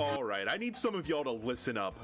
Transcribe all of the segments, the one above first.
Alright, I need some of y'all to listen up.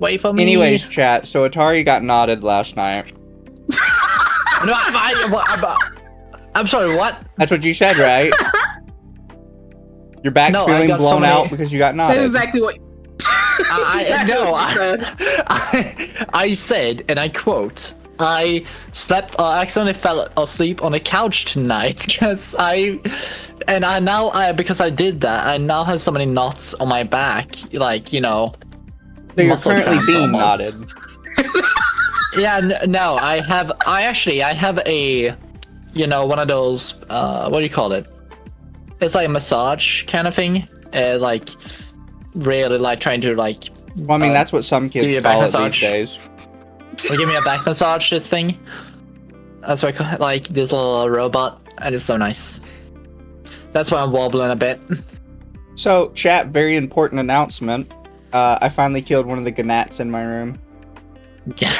Wait for me. Anyways, chat. So Atari got nodded last night. No, I'm sorry. What? That's what you said, right? Your back's No, I feeling got so blown many- out because you got That's knotted. exactly what. I said, and I quote, I accidentally fell asleep on a couch tonight because because I did that, I now have so many knots on my back, like, you know. So you're muscle currently cramp being almost. knotted. Yeah, no, I have a, you know, one of those, what do you call it? It's like a massage kind of thing, like, really, like, trying to, like... Well, I mean, that's what some give you kids a back call it these massage. days. Or give me a back massage, this thing. That's what I call, like, this little robot, and it's so nice. That's why I'm wobbling a bit. So, chat, very important announcement. I finally killed one of the gnats in my room. Yeah,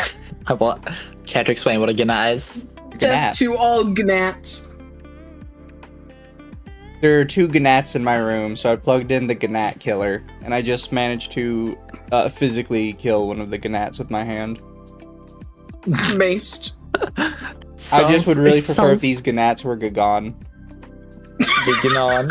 what? Care to explain what a gnat is? Death to all gnats. There are 2 gnats in my room, so I plugged in the gnat killer, and I just managed to physically kill one of the gnats with my hand. Maced. I just would really prefer if these gnats were gone. Gigging on.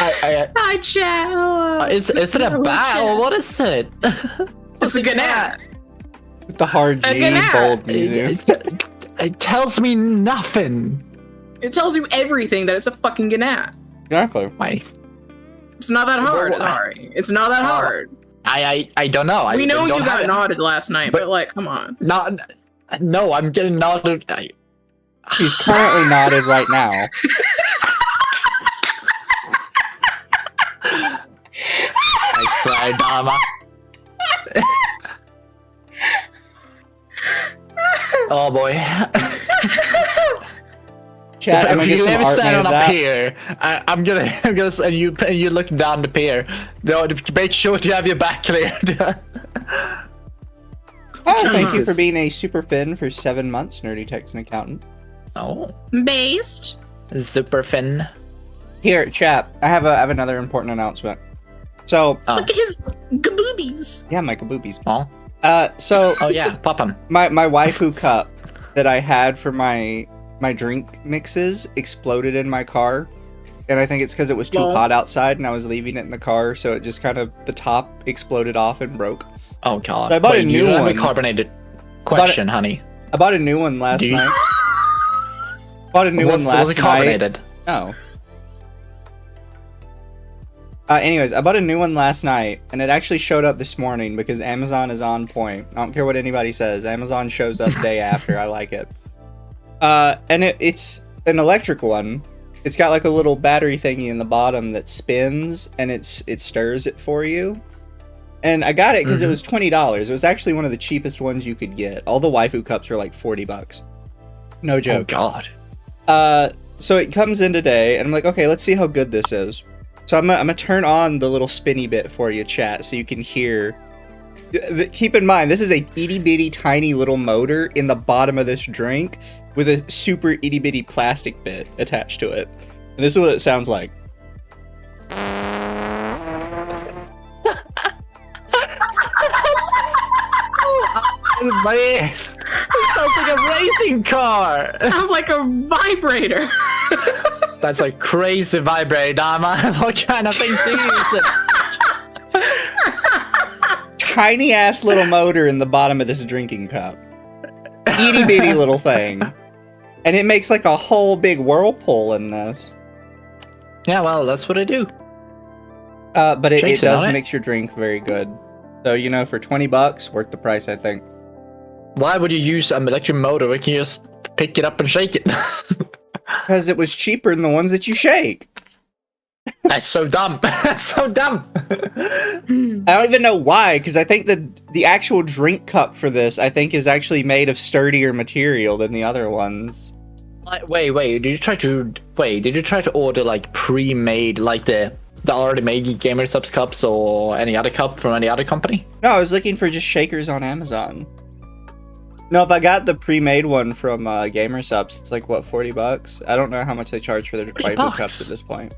Hi, chat. Is it a bat or what is it? It's a gnat. With the hard A G, gnat. bold Mizu. It tells me nothing. It tells you everything that it's a fucking gnat. Exactly. Why? It's not that hard, Ari. It's not that hard. I don't know. We know you don't got have- knotted last night, but like, come on. No, I'm getting knotted. He's currently knotted right now. I swear, Dharma. Oh boy. Chat, I'm If gonna you get some ever art stand made on of a that. pier, I'm gonna, and you look down the pier. No, make sure to have your back cleared. Oh, thank you for Jesus. being a super fin for 7 months, Nerdy Techs and Accountant. Oh, Based. super fin. Here, chat, I have another important announcement. So, Oh, Look at his gaboobies. yeah, my kaboobies. oh, So, oh yeah, pop 'em. my waifu cup that I had for my drink mixes exploded in my car. And I think it's because it was too Lol. hot outside and I was leaving it in the car, so it just kind of, the top exploded off and broke. Oh god. So I bought a Wait, new you don't have one. a carbonated question, honey. I bought a new one last Do you- night. Bought a new one Was last it night. carbonated? No. Anyways, I bought a new one last night, and it actually showed up this morning because Amazon is on point. I don't care what anybody says. Amazon shows up day after. I like it. And it's an electric one. It's got like a little battery thingy in the bottom that spins, and it stirs it for you. And I got it because it was $20. It was actually one of the cheapest ones you could get. All the waifu cups are like $40. No Oh joke. god. So it comes in today, and I'm like, okay, let's see how good this is. So I'm gonna turn on the little spinny bit for you, chat, so you can hear. Keep in mind, this is a itty bitty tiny little motor in the bottom of this drink with a super itty bitty plastic bit attached to it. And this is what it sounds like. My ass. It sounds like a racing car. Sounds like a vibrator. That's a crazy vibrator, Dharma. What kind of things do you use it? Tiny ass little motor in the bottom of this drinking cup. Itty bitty little thing. And it makes like a whole big whirlpool in this. Yeah, well, that's what I do. But it Shakes it, does don't it? mix your drink very good. So, you know, for $20, worth the price, I think. Why would you use an electric motor? We can just pick it up and shake it. Because it was cheaper than the ones that you shake. That's so dumb. That's so dumb. I don't even know why, because I think the actual drink cup for this, I think, is actually made of sturdier material than the other ones. Wait. Did you try to order like pre-made, like the already made Gamer Subs cups or any other cup from any other company? No, I was looking for just shakers on Amazon. No, if I got the pre-made one from Gamer Subs, it's like, what, $40? I don't know how much they charge for their waifu $40? cups at this point.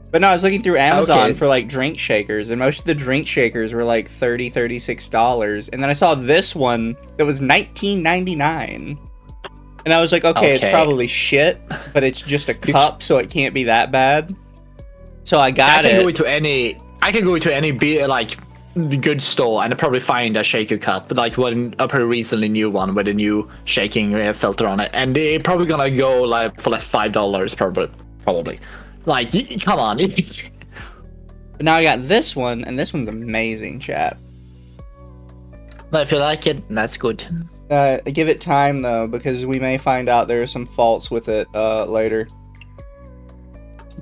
But no, I was looking through Amazon Okay. for like drink shakers, and most of the drink shakers were like $36. And then I saw this one that was $19.99. And I was like, okay, it's Okay. probably shit, but it's just a cup, so it can't be that bad. So I got I can go it. to any like good store and probably find a shaker cup, like one a pretty recently new one with a new shaking filter on it, and they're probably gonna go like for like $5 probably. Like, come on. But now I got this one, and this one's amazing, chat. But if you like it, that's good. Give it time though, because we may find out there are some faults with it later.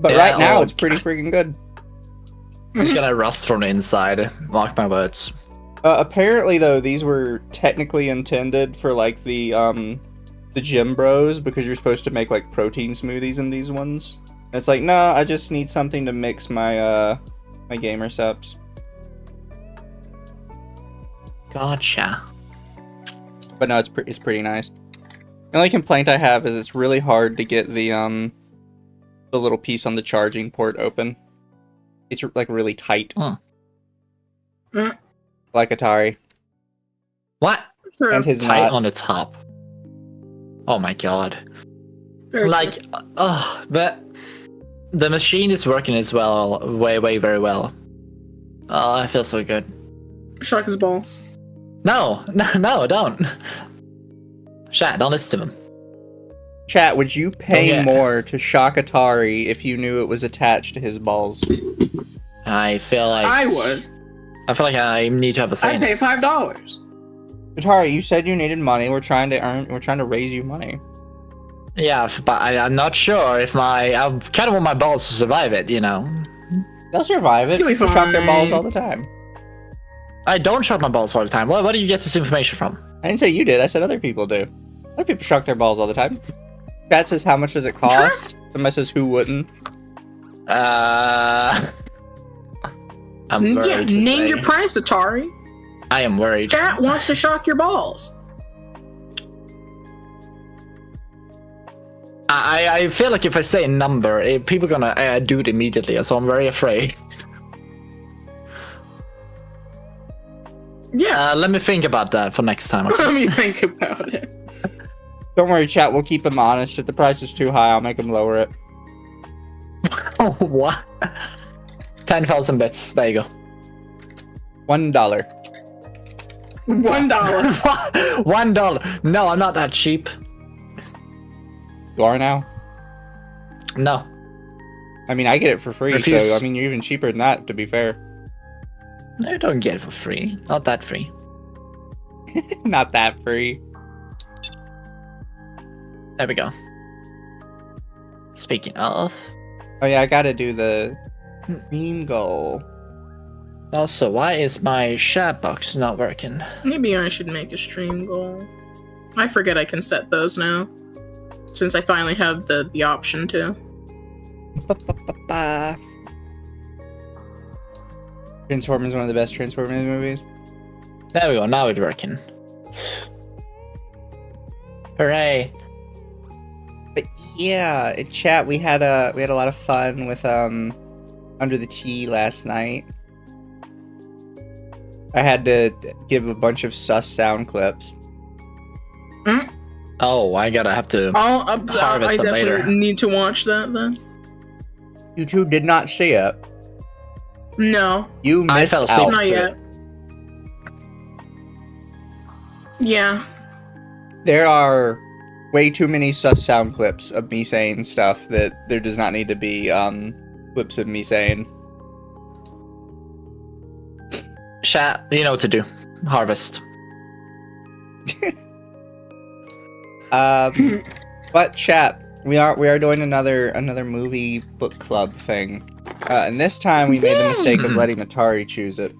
But Yeah, right now, oh, it's pretty freaking good. It's gonna rust from the inside. Mark my words. Apparently, though, these were technically intended for like the gym bros, because you're supposed to make like protein smoothies in these ones. And it's like, no, I just need something to mix my my gamer subs. Gotcha. But no, it's pretty nice. The only complaint I have is it's really hard to get the little piece on the charging port open. It's like really tight. Huh. Like Atari. What? True. And his Tight knot. on the top. Oh my god. Very Like, but the machine is working as well, very well. Oh, I feel so good. true. Shock his balls. No, don't. Chat, don't listen to him. Chat, would you pay yeah. more to shock Atari if you knew it was attached to his balls? I feel like I would. I need to have a say. I'd in pay this. $5. Atari, you said you needed money. We're trying to raise you money. Yeah, but I'm not sure if I kind of want my balls to survive it. You know, They'll survive it. You'll be People shock their balls fine. all the time. I don't shock my balls all the time. What do you get this information from? I didn't say you did. I said other people do. Other people shock their balls all the time. Chat says how much does it cost? Somebody says who wouldn't. I'm Yeah, worried. to name say. your price, Atari. I am worried. Chat wants to shock your balls. I feel like if I say a number, people are gonna do it immediately, so I'm very afraid. Yeah. Let me think about that for next time. Let Okay? me think about it. Don't worry, chat. We'll keep him honest. If the price is too high, I'll make him lower it. Oh, what? 10,000 bits. There you go. $1. $1. $1. No, I'm not that cheap. You are now? No. I mean, I get it for free, Refuse. so I mean, you're even cheaper than that, to be fair. I don't get it for free. Not that free. Not that free. There we go. Speaking of, Oh yeah, I gotta do the green goal. also, why is my chat box not working? Maybe I should make a stream goal. I forget I can set those now. Since I finally have the option to. Ba-ba-ba-ba. Transformers is one of the best Transformers movies. There we go. Now it's working. Hooray! But yeah, in chat we had a lot of fun with Under the Tea last night. I had to give a bunch of sus sound clips. Oh, I have to harvest I them definitely later. need to watch that then. You two did not see it. No, You missed I fell asleep. out. not to yet. Yeah. There are way too many sus sound clips of me saying stuff that there does not need to be clips of me saying. Chat, you know what to do. Harvest. But chat, we are doing another movie book club thing, and this time we made the mistake of letting Atari choose it.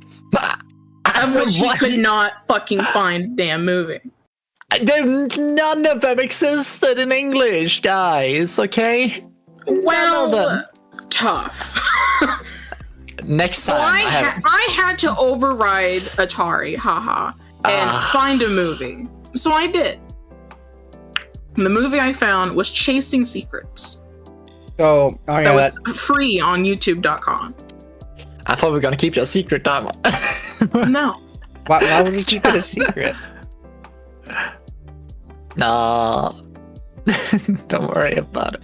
Of which he What? could not fucking find a damn movie. None of them existed in English, guys. Okay. None of Well, them. tough. Next So time, I had to override Atari, haha, and Ah. find a movie. So I did. And the movie I found was Chasing Secrets. So, oh yeah, That was free on YouTube.com. I thought we were gonna keep your secret, Dama. No. why would we keep it a secret? No. Don't worry about it.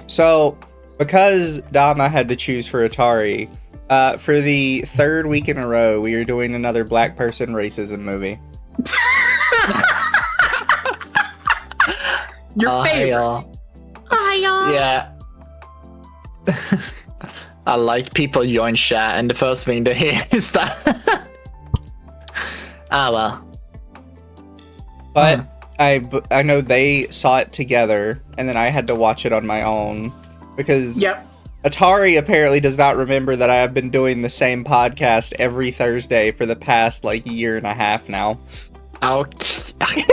So, because Dama had to choose for Atari, for the third week in a row, we are doing another black person racism movie. Your Hey, favorite. y'all. Hi, y'all. Yeah. I like people join chat, and the first thing they hear is that. Ah, well. But I know they saw it together, and then I had to watch it on my own because Yep. Atari apparently does not remember that I have been doing the same podcast every Thursday for the past like year and a half now. Okay.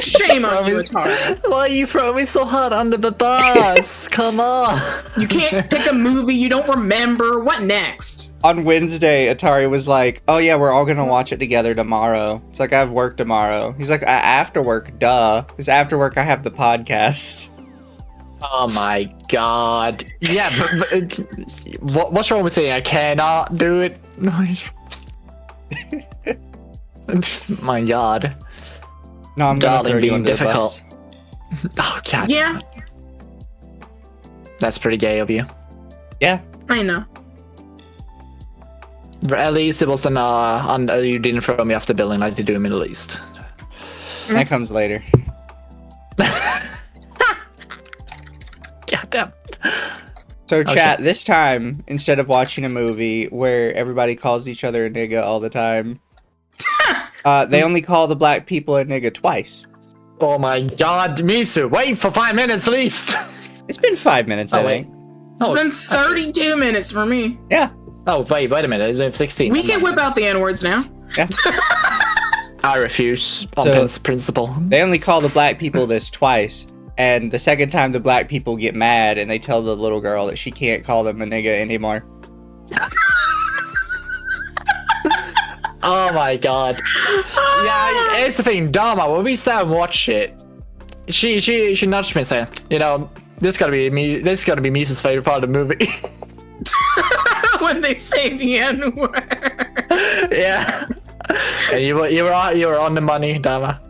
Shame on you, Atari. Why you throw me so hard under the bus? Come on. You can't pick a movie you don't remember. What next? On Wednesday, Atari was like, "Oh yeah, we're all gonna watch it together tomorrow." It's like I have work tomorrow. He's like, "After work, duh." Because after work, I have the podcast. Oh my god. Yeah, but what's wrong with saying I cannot do it? No, my god. No, I'm gonna Darling, throw you being under the difficult. bus. Oh god. Yeah, That's pretty gay of you. Yeah. I know. But at least it wasn't you didn't throw me off the building like they do in Middle East. That comes later. God damn. So chat, this time, instead of watching a movie where everybody calls each other a nigga all the time, they only call the black people a nigga twice. Oh my god, Misu, wait for 5 minutes at least. It's been 5 minutes, I think. It's been 32 minutes for me. Yeah. Oh wait a minute, it's been 16. We can whip out the N-words now. Yeah. I refuse on principle. They only call the black people this twice. And the second time the black people get mad and they tell the little girl that she can't call them a nigga anymore. Oh my god. Yeah, it's the thing, Dama, when we sat and watched it, she nudged me and said, you know, this gotta be Misu's favorite part of the movie. When they say the N-word. Yeah. And you were on the money, Dama.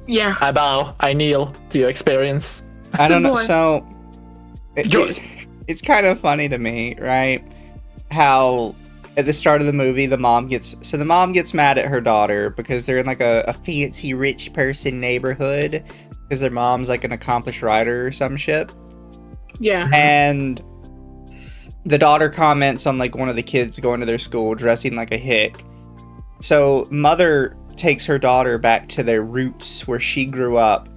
Yeah. I bow, I kneel to your experience. I don't know. Boy. So it's kind of funny to me, right? How at the start of the movie, the mom gets mad at her daughter because they're in like a fancy rich person neighborhood because their mom's like an accomplished writer or some shit. Yeah. And the daughter comments on like one of the kids going to their school dressing like a hick. So mother takes her daughter back to their roots where she grew up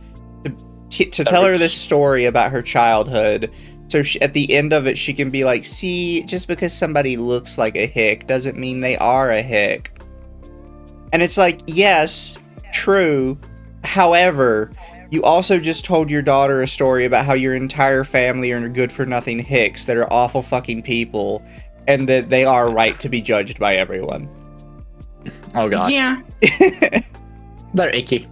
to tell her this story about her childhood. So at the end of it, she can be like, see, just because somebody looks like a hick doesn't mean they are a hick. And it's like, yes, true. However, you also just told your daughter a story about how your entire family are good-for-nothing hicks that are awful fucking people and that they are right to be judged by everyone. Oh god. Yeah. They're icky.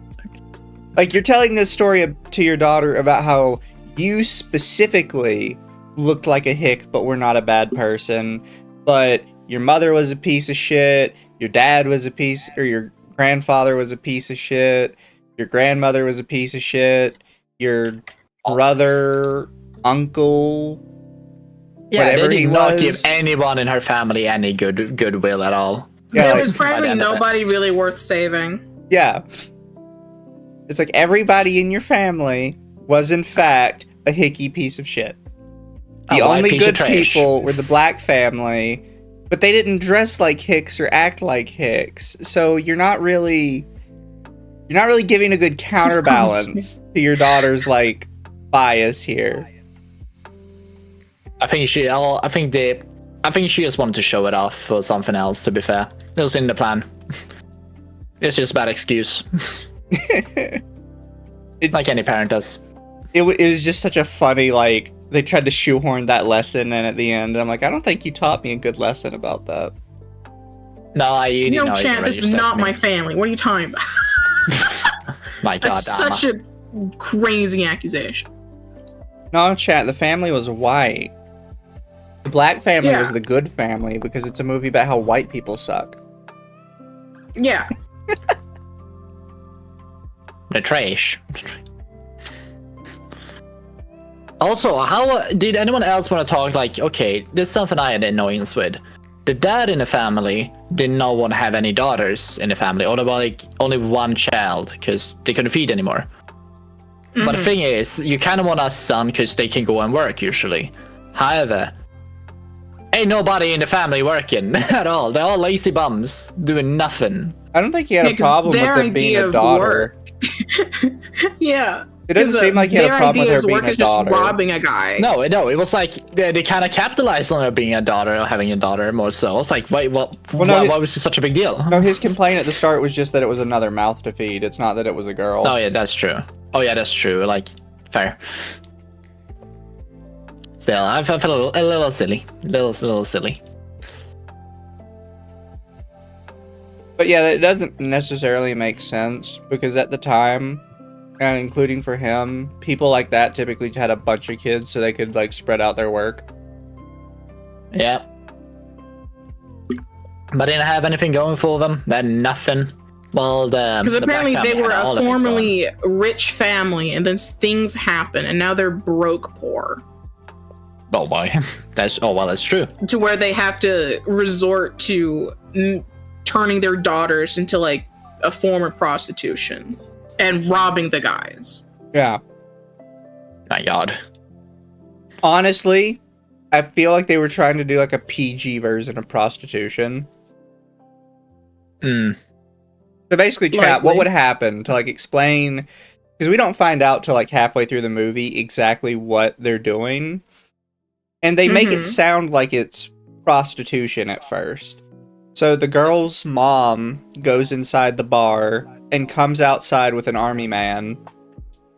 Like, you're telling this story to your daughter about how you specifically looked like a hick but were not a bad person, but your mother was a piece of shit, your dad was a piece, or your grandfather was a piece of shit, your grandmother was a piece of shit, your brother, uncle, Yeah, whatever they he did not was. give anyone in her family any goodwill at all. Yeah, There like- was probably I'd end up nobody really worth saving. Yeah. It's like everybody in your family was in fact a hickey piece of shit. The A white only piece of good trash. people were the black family, but they didn't dress like hicks or act like hicks. So you're not really giving a good counterbalance to your daughter's like bias here. I think she just wanted to show it off for something else, to be fair. It was in the plan. It's just a bad excuse. It's Like any parent does. it was just such a funny, like, they tried to shoehorn that lesson in at the end. I'm like, I don't think you taught me a good lesson about that. No, you didn't No, know. Chad, this is not my family. What are you talking about? My god, That's Dama. such a crazy accusation. No, chat. The family was white. The black family Yeah. was the good family because it's a movie about how white people suck. Yeah. The trash. Also, how did anyone else want to talk? Like, okay, there's something I had annoyance with. The dad in the family did not want to have any daughters in the family, or there was like only one child because they couldn't feed anymore. But the thing is, you kind of want a son because they can go and work usually. However, ain't nobody in the family working at all. They're all lazy bums doing nothing. I don't think he had a 'cause problem with their them being idea a of daughter. work- Yeah. It doesn't 'Cause, seem like he had a their problem with idea her is being work a is just daughter. robbing a guy. No, it was like they kind of capitalized on her being a daughter or having a daughter more so. It's like, wait, no, why was this such a big deal? No, his complaint at the start was just that it was another mouth to feed. It's not that it was a girl. Oh yeah, that's true. Oh yeah, that's true. Like, fair. Still, I felt a little silly. Little silly. But yeah, it doesn't necessarily make sense because at the time, and including for him, people like that typically had a bunch of kids so they could like spread out their work. Yeah. But didn't have anything going for them. They had nothing. Well, Because the black apparently family they were had all a of it going. formerly rich family, and then things happen, and now they're broke poor. Oh boy, that's true. To where they have to resort to turning their daughters into like a form of prostitution and robbing the guys. Yeah. My God. Honestly, I feel like they were trying to do like a PG version of prostitution. Hmm. So basically, chat, Likely. what would happen to like explain, because we don't find out till like halfway through the movie exactly what they're doing. And they make it sound like it's prostitution at first. So the girl's mom goes inside the bar and comes outside with an army man.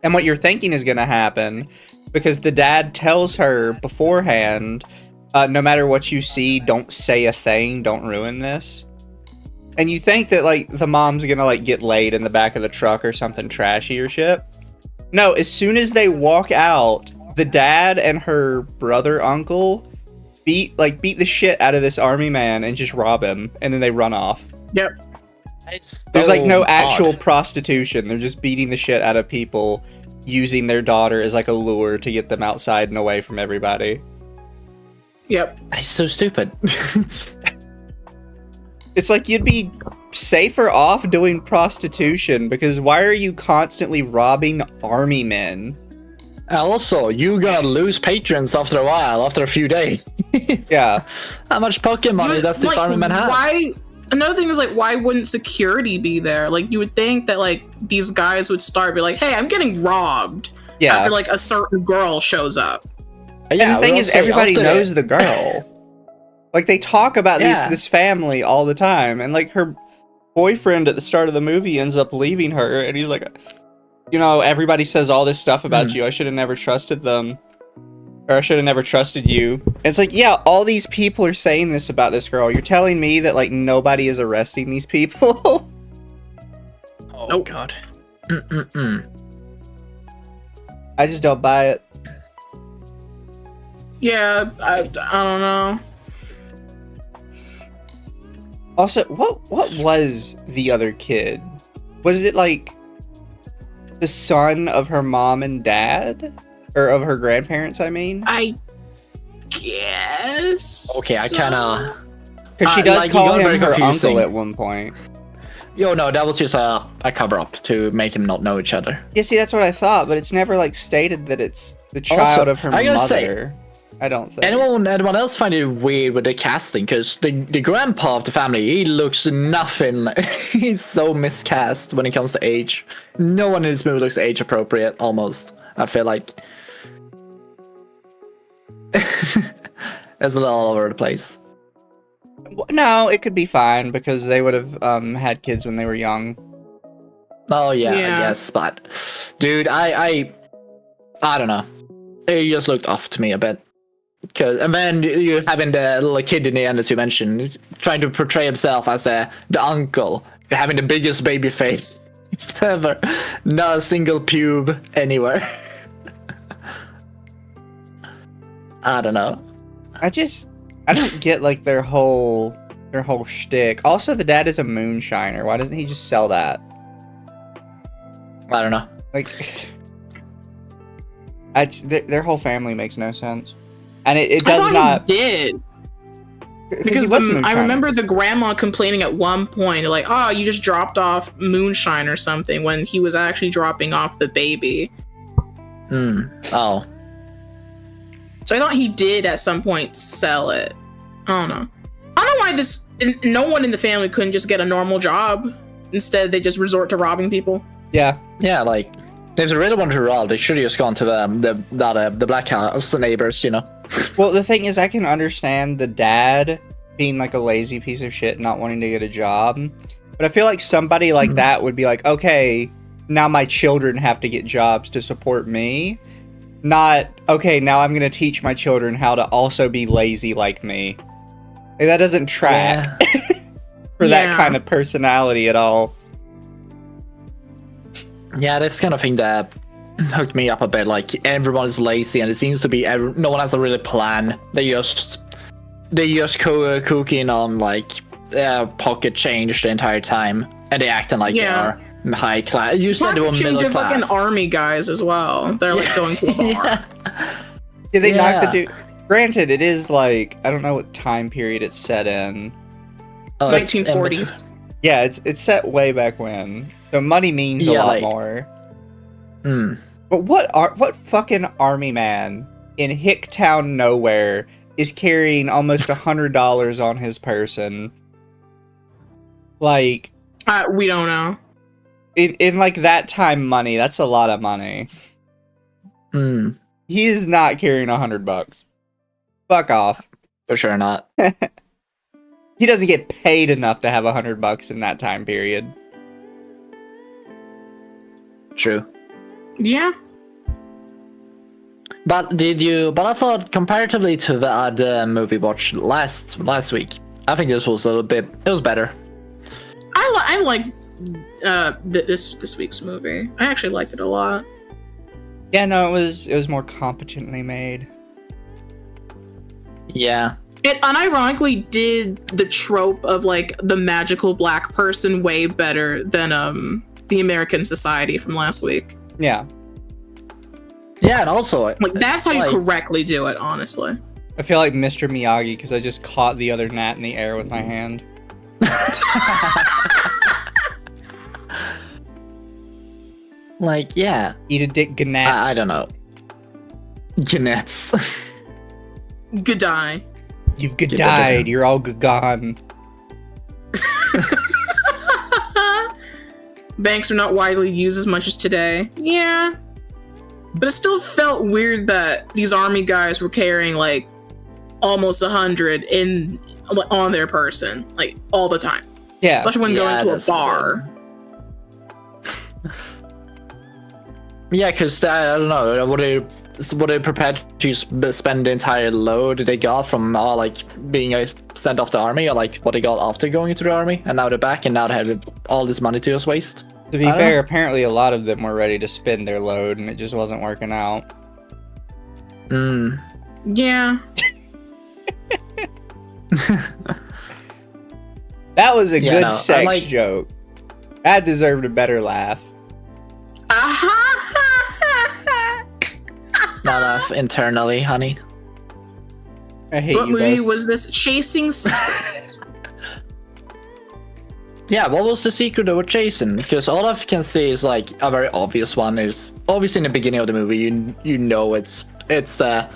And what you're thinking is going to happen, because the dad tells her beforehand, no matter what you see, don't say a thing, don't ruin this. And you think that like the mom's going to like get laid in the back of the truck or something trashy or shit. No, as soon as they walk out, the dad and her brother uncle beat the shit out of this army man and just rob him, and then they run off. Yep. There's like no odd. actual prostitution. They're just beating the shit out of people, using their daughter as like a lure to get them outside and away from everybody. Yep. That's so stupid. It's like you'd be safer off doing prostitution, because why are you constantly robbing army men? Also, you're gonna lose patrons after a while, after a few days. Yeah. How much pocket money does this Like, army man have? Why? Another thing is like, why wouldn't security be there? Like, you would think that like these guys would start be like, "Hey, I'm getting robbed." Yeah. After like a certain girl shows up. And the thing we'll is, say everybody after knows that- the girl. Like, they talk about Yeah. this family all the time, and like her boyfriend at the start of the movie ends up leaving her, and he's like, you know, everybody says all this stuff about you. I should have never trusted them. Or I should have never trusted you. And it's like, yeah, all these people are saying this about this girl. You're telling me that, like, nobody is arresting these people? Oh Nope. God. I just don't buy it. Yeah, I don't know. Also, what was the other kid? Was it, like, the son of her mom and dad? Or of her grandparents, I mean? I guess. Okay, I kind of. Because she does like, you call got very him her confusing. uncle at one point. Yo, no, that was just a cover up to make him not know each other. Yeah, see, that's what I thought, but it's never, like, stated that it's the child Also, of her I gotta mother. say, I don't think. Anyone else find it weird with the casting? Because the grandpa of the family, he looks nothing like. He's so miscast when it comes to age. No one in this movie looks age appropriate, almost. I feel like. There's a little all over the place. No, it could be fine, because they would have had kids when they were young. Oh yeah, Yeah. yes, but dude, I don't know. It just looked off to me a bit. And then you having the little kid in the end, as you mentioned, trying to portray himself as the uncle, having the biggest baby face ever, not a single pube anywhere. I don't know. I don't get like their whole shtick. Also, the dad is a moonshiner. Why doesn't he just sell that? I don't know. Like, their whole family makes no sense, and it does not. He did. Because I remember the grandma complaining at one point, like, "Oh, you just dropped off moonshine or something," when he was actually dropping off the baby. Oh. So I thought he did at some point sell it. I don't know. I don't know why no one in the family couldn't just get a normal job. Instead, they just resort to robbing people. Yeah. Yeah, like, if they really wanted to rob, they should have just gone to the black house, the neighbors, you know. Well, the thing is, I can understand the dad being like a lazy piece of shit, not wanting to get a job. But I feel like somebody like that would be like, okay, now my children have to get jobs to support me. Not, okay, now I'm going to teach my children how to also be lazy like me. Like, that doesn't track for that kind of personality at all. Yeah, that's kind of thing that hooked me up a bit. Like, everyone is lazy, and it seems to be no one has a really plan. They just cooking on like pocket change the entire time, and they acting like they are high class. You said they were middle class. Fucking army guys as well. They're like going to a bar. Yeah, they knock the dude. Granted, it is like, I don't know what time period it's set in. 1940s. Yeah, it's set way back when. So money means a lot more. But what fucking army man in Hicktown nowhere is carrying almost $100 on his person? Like, we don't know. In like that time money, that's a lot of money. He is not carrying $100. Fuck off. For sure not. He doesn't get paid enough to have $100 in that time period. True. Yeah. But I thought comparatively to the other movie watched last week, I think this was it was better. I like this week's movie. I actually liked it a lot. Yeah, no, it was more competently made. Yeah. It unironically did the trope of like the magical black person way better than the American Society from last week. Yeah. Yeah, and also like that's how you correctly do it, honestly. I feel like Mr. Miyagi because I just caught the other gnat in the air with my hand. Like, yeah. Eat a dick, gnats. I don't know. Gnats. Goodbye. You've died. You're all gone. Banks are not widely used as much as today. Yeah. But it still felt weird that these army guys were carrying like almost 100 on their person, like all the time. Yeah. Especially when going to a bar. Yeah, because I don't know. Were they prepared to spend the entire load they got from being sent off the army, or like what they got after going into the army, and now they're back, and now they have all this money to just waste? To be fair, apparently a lot of them were ready to spend their load, and it just wasn't working out. Yeah. That was a good sex joke. That deserved a better laugh. Not laugh internally, honey. I hate what you movie both. was this? Chasing. Yeah, what was the secret they were chasing? Because all I can say is like a very obvious one is obviously in the beginning of the movie you know it's the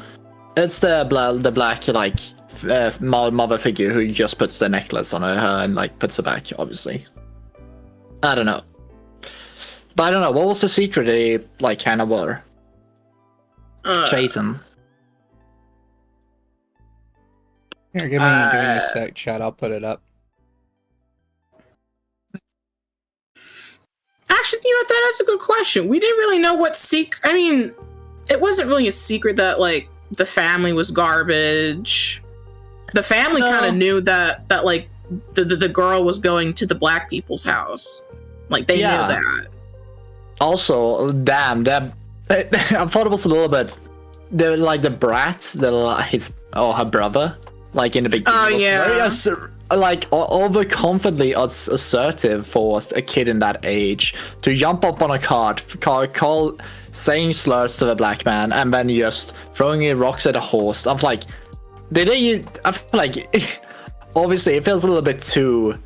black mother figure who just puts the necklace on her and like puts her back. Obviously, I don't know, but I don't know what was the secret they like kind of were chasing. Here, give me a sec, chat. I'll put it up. Actually, you know, that's a good question. We didn't really know what secret. I mean, it wasn't really a secret that like the family was garbage. The family kind of knew that like the girl was going to the black people's house. Like they knew that. Also, damn, that I thought it was a little bit the brat, her brother, like in the beginning, Oh, was yeah. very like overconfidently assertive for a kid in that age to jump up on a cart, call saying slurs to the black man, and then just throwing rocks at a horse. I'm like, I feel like obviously it feels a little bit too,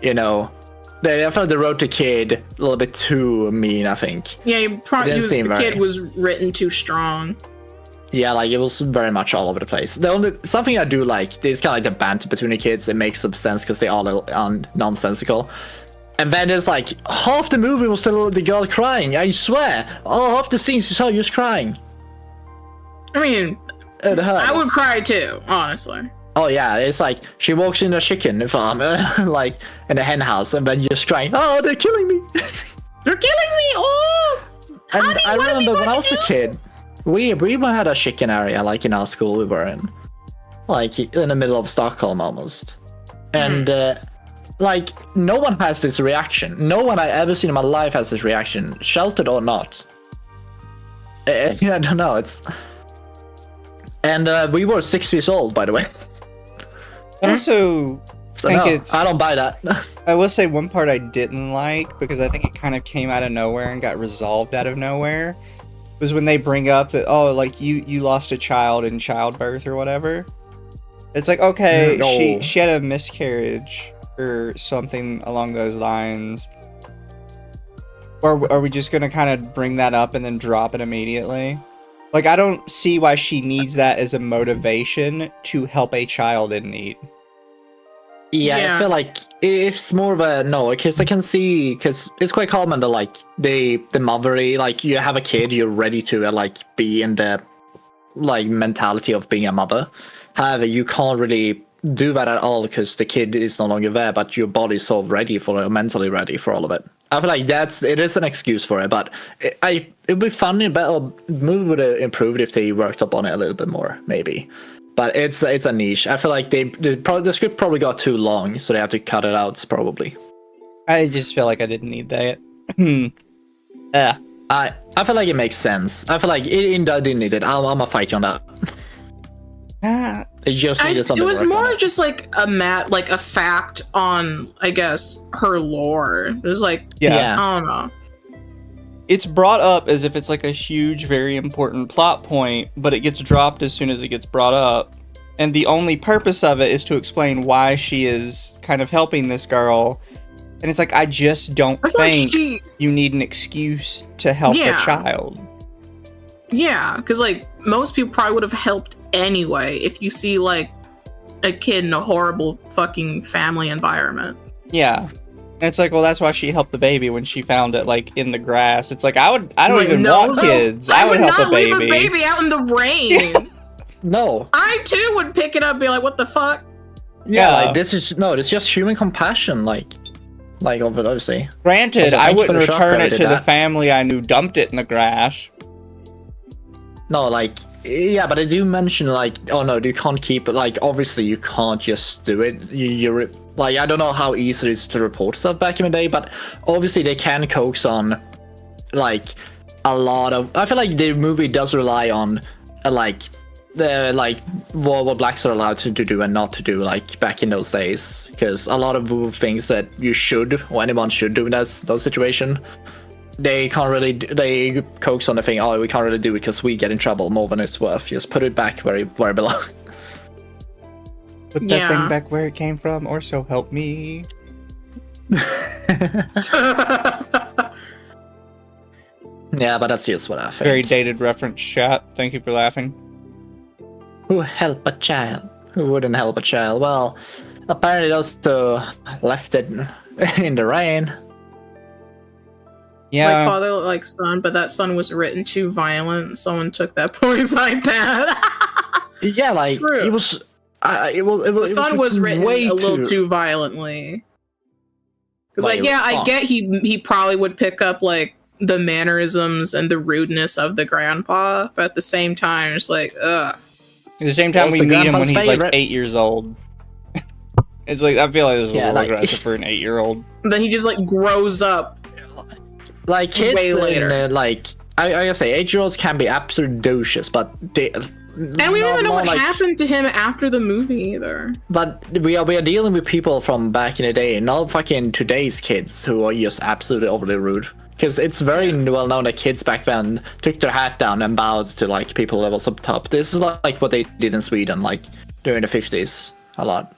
I felt the road to kid a little bit too mean, I think. Yeah, the kid very- was written too strong. Yeah, like it was very much all over the place. Something I do like is kind of like the banter between the kids. It makes some sense because they are a little nonsensical. And then there's like half the movie was still the girl crying. I swear, half the scenes you saw just crying. I mean, It hurts. I would cry too, honestly. Oh yeah, it's like she walks in a chicken farm, like in a hen house, and then you're just crying. Oh, they're killing me! They're killing me! Oh! And Honey, I what are we remember when I gonna was a do? kid, we had a chicken area, like in our school we were in, like in the middle of Stockholm almost, and like no one has this reaction. No one I ever seen in my life has this reaction, sheltered or not. I don't know. And we were 6 years old, by the way. I also So think no, it's. I don't buy that. I will say one part I didn't like, because I think it kind of came out of nowhere and got resolved out of nowhere, was when they bring up that, oh, like you lost a child in childbirth or whatever. It's like, okay, No. she had a miscarriage or something along those lines. Or are we just gonna kind of bring that up and then drop it immediately? Like, I don't see why she needs that as a motivation to help a child in need. Yeah, Yeah. I feel like it's more of a no, because I can see, because it's quite common to like the mothery, like you have a kid, you're ready to like be in the like mentality of being a mother. However, you can't really do that at all because the kid is no longer there, but your body's so ready for it, mentally ready for all of it. I feel like it is an excuse for it, but it'd be funny, better movie would have improved if they worked up on it a little bit more, maybe. But it's a niche. I feel like the script probably got too long, so they have to cut it out probably. I just feel like I didn't need that. Yeah. I feel like it makes sense. I feel like it didn't need it. I'm a fight you on that. It just needed something. It was to work on more it. just like a fact on, I guess, her lore. It was like, Yeah. I don't know. It's brought up as if it's like a huge, very important plot point, but it gets dropped as soon as it gets brought up. And the only purpose of it is to explain why she is kind of helping this girl. And it's like, I just don't I feel like think you need an excuse to help Yeah. a child. Yeah, because like most people probably would have helped anyway if you see like a kid in a horrible fucking family environment. Yeah. And it's like, well, that's why she helped the baby when she found it, like, in the grass. It's like, I don't It's like, even no, want no, kids. I would would help not a baby. leave a baby out in the rain. No. I too would pick it up and be like, what the fuck? Yeah, Yeah. like this is just human compassion, like obviously. Granted, Also, I thank you for wouldn't the shock return that I it did to the that. family I knew dumped it in the grass. No, like yeah, but I do mention like, oh no, you can't keep it. Like obviously you can't just do it. You're like, I don't know how easy it is to report stuff back in the day, but obviously they can coax on like a lot of. I feel like the movie does rely on like what blacks are allowed to do and not to do, like back in those days, because a lot of things that you should or anyone should do in those situation, they can't really they coax on the thing, oh, we can't really do it because we get in trouble more than it's worth. Just put it back where it belongs. Put that Yeah. thing back where it came from, or so help me. Yeah, but that's just what I think. Very dated reference, chat. Thank you for laughing. Who help a child? Who wouldn't help a child? Well, apparently those two left it in the rain. Yeah. Like father, like son, but that son was written too violent. Someone took that boy's iPad. Yeah, like True. it was. It The son was written way a little too violently. Because, Like, like, yeah, I oh. get he probably would pick up like the mannerisms and the rudeness of the grandpa, but at the same time, it's like, ugh. At the same time, What's we the meet him when grandpa's he's like favorite? 8 years old. It's like, I feel like this is Yeah, a little like- aggressive for an 8-year-old. Then he just like grows up. like kids way later. in like I gotta say, 8-year-olds can be absolute douches, but they. And we don't even know what happened to him after the movie either. But we are dealing with people from back in the day, not fucking today's kids who are just absolutely overly rude. Because it's very well known that kids back then took their hat down and bowed to like people levels up top. This is like what they did in Sweden, like during the 50s, a lot.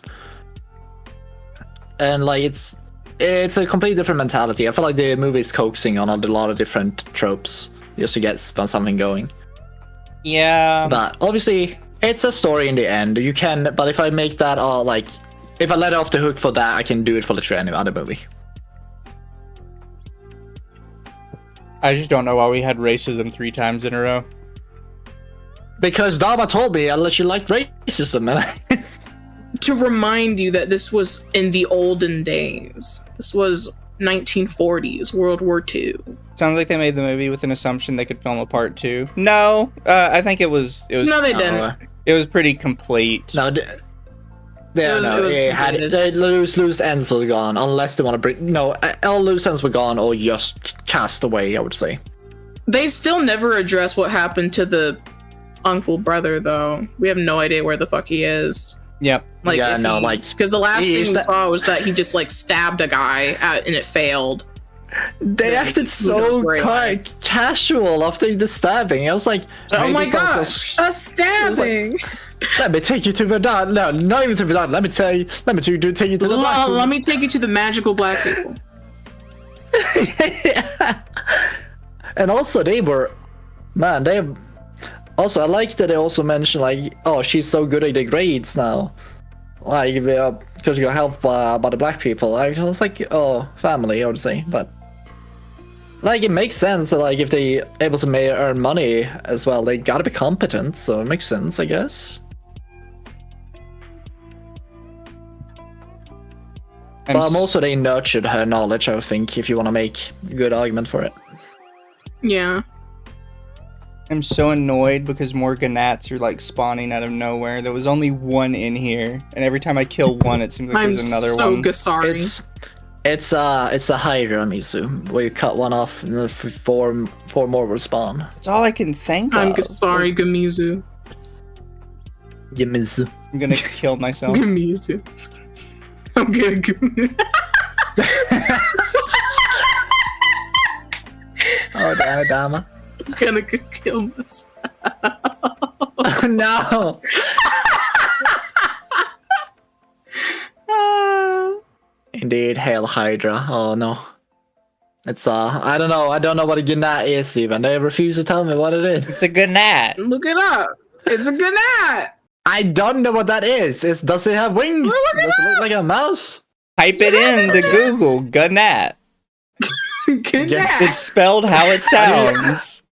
And like it's a completely different mentality. I feel like the movie is coaxing on a lot of different tropes just to get something going. Yeah. But obviously, it's a story in the end. You can, but if I make that like, if I let it off the hook for that, I can do it for literally any other movie. I just don't know why we had racism 3 times in a row. Because Dama told me unless you liked racism, man. To remind you that this was in the olden days. This was 1940s, World War II. Sounds like they made the movie with an assumption they could film a part 2. No, I think it was. No, they didn't. It was pretty complete. No, loose ends were gone, unless they want to bring. No, all loose ends were gone, or just cast away. I would say. They still never address what happened to the uncle brother, though. We have no idea where the fuck he is. Yep. Like, because the last thing we saw was that he just like stabbed a guy and it failed. They acted so quite casual after the stabbing. I was like, oh my god, a stabbing! Like, let me take you to the dark. No, not even to the dark. Let me take you to the black people. Let me take you to the magical black people. Yeah. And also, they were, man, they. Also, I like that they also mentioned like, oh, she's so good at the grades now, like because you got help by the black people. I was like, oh, family, I would say, but like it makes sense that like if they able to earn money as well, they gotta be competent, so it makes sense, I guess. But also they nurtured her knowledge, I think, if you want to make a good argument for it. Yeah. I'm so annoyed because more gnats are like spawning out of nowhere. There was only one in here, and every time I kill one, it seems like there's another one. I'm so sorry. It's a Hydra, Mizu, where you cut one off and then four more will spawn. That's all I can think of. I'm sorry, Gamizu. Gamizu. I'm gonna kill myself. Gamizu. I'm gonna Oh, Dama. I'm gonna kill myself. Oh, no. Indeed, hail Hydra. Oh no. It's I don't know what a gnat is even. They refuse to tell me what it is. It's a gnat. Look it up. It's a gnat. I don't know what that is. Does it have wings? Does it look like a mouse? Type it in to Google. Gnat. Gnat. It's spelled how it sounds.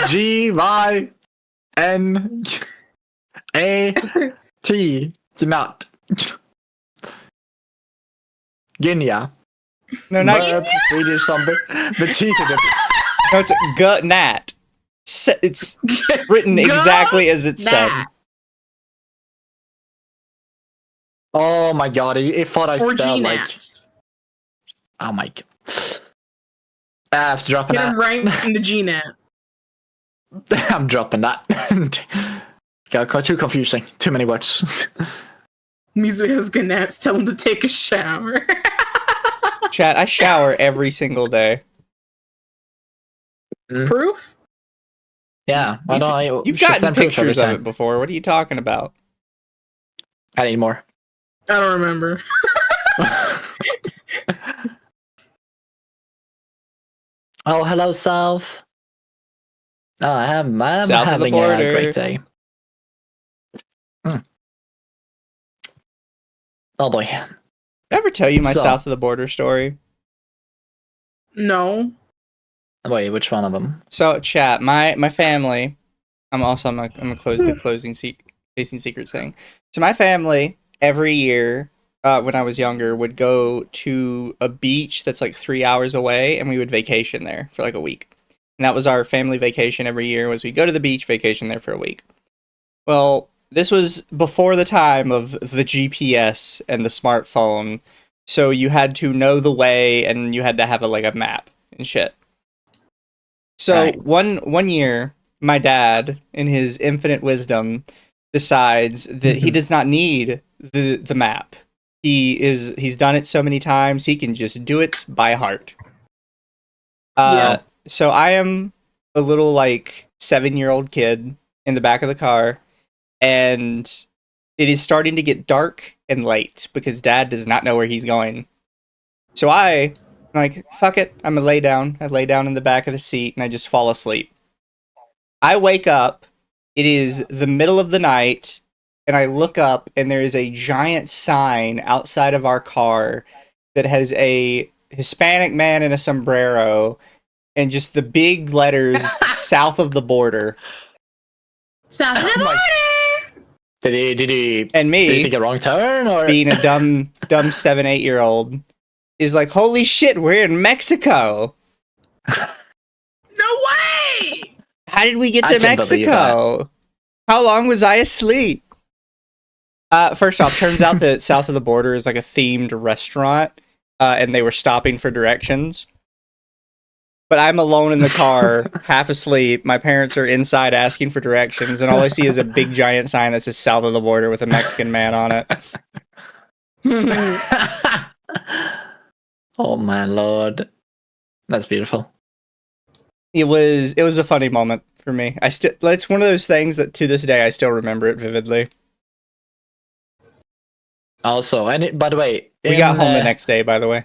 Gynaat. Gnat. Guinea. No, not Swedish something. The teeth of it. No, it's gnat. It's written exactly as it said. Oh my god, he thought I spelled like... Oh my god. I have to drop Get that. him right in the GNAT. I'm dropping that. Got too confusing. Too many words. Mizu has gnats. Tell him to take a shower. Chat, I shower every single day. Proof? Yeah. Why don't I? You've gotten pictures of it before. What are you talking about? I need more. I don't remember. Oh, hello, South. Oh, I'm South having a great day. Oh boy. Did I ever tell you my south of the border story? No. Wait, which one of them? So, chat, my family. I'm a closing secret thing. So my family every year, when I was younger, would go to a beach that's like 3 hours away, and we would vacation there for like a week. And that was our family vacation every year. Was we go to the beach, vacation there for a week. Well, this was before the time of the GPS and the smartphone, so you had to know the way, and you had to have a map and shit. So Right. one year, my dad, in his infinite wisdom, decides that he does not need the map. He's done it so many times he can just do it by heart. Yeah. So I am a little like 7-year-old kid in the back of the car, and it is starting to get dark and late because Dad does not know where he's going. So I'm like, fuck it, I'm gonna lay down. I lay down in the back of the seat and I just fall asleep. I wake up, it is the middle of the night, and I look up and there is a giant sign outside of our car that has a Hispanic man in a sombrero and just the big letters south of the border. South of the Oh my- border. Did he And did he me, take a wrong turn or being a dumb 7-8-year-old, is like, holy shit, we're in Mexico. No way! How did we get I to can't believe Mexico? How long was I asleep? First off, turns out that south of the border is like a themed restaurant, and they were stopping for directions. But I'm alone in the car, half asleep. My parents are inside asking for directions, and all I see is a big giant sign that says south of the border with a Mexican man on it. Oh my lord. That's beautiful. It was a funny moment for me. It's one of those things that to this day I still remember it vividly. Also, and by the way, We got home the next day, by the way.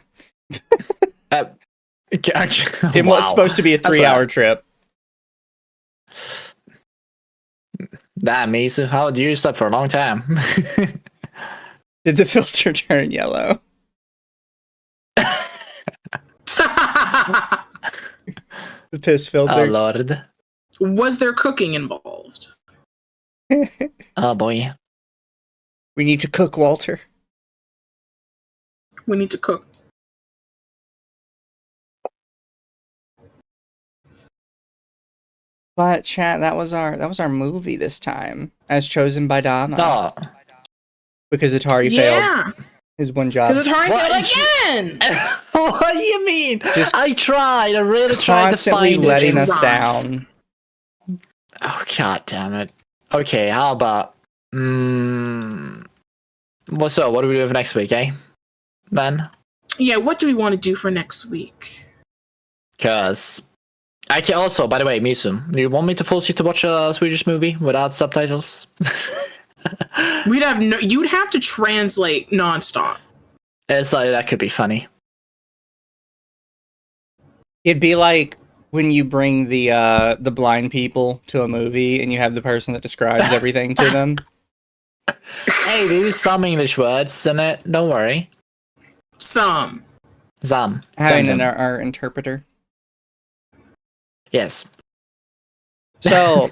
In what's supposed to be a 3-hour trip. Damn, Mizu, how do you sleep for a long time? Did the filter turn yellow? The piss Oh filter. lord. Was there cooking involved? Oh boy. We need to cook, Walter. We need to cook. But chat, that was our movie this time, as chosen by Dama. Oh. Because Atari failed Yeah, his one job. because it's hard What? again. What do you mean? Just I tried. I really tried to Constantly find letting it. us Right. down. Oh god damn it. Okay, how about what's up? What do we do for next week, eh? Man? Yeah, what do we want to do for next week? Cause I can also, by the way, Misu, do you want me to force you to watch a Swedish movie without subtitles? You'd have to translate nonstop. It's like that could be funny. It'd be like when you bring the blind people to a movie and you have the person that describes everything to them. Hey, they use some English words in it. Don't worry. Some. Some. Having Some. our interpreter. Yes. So,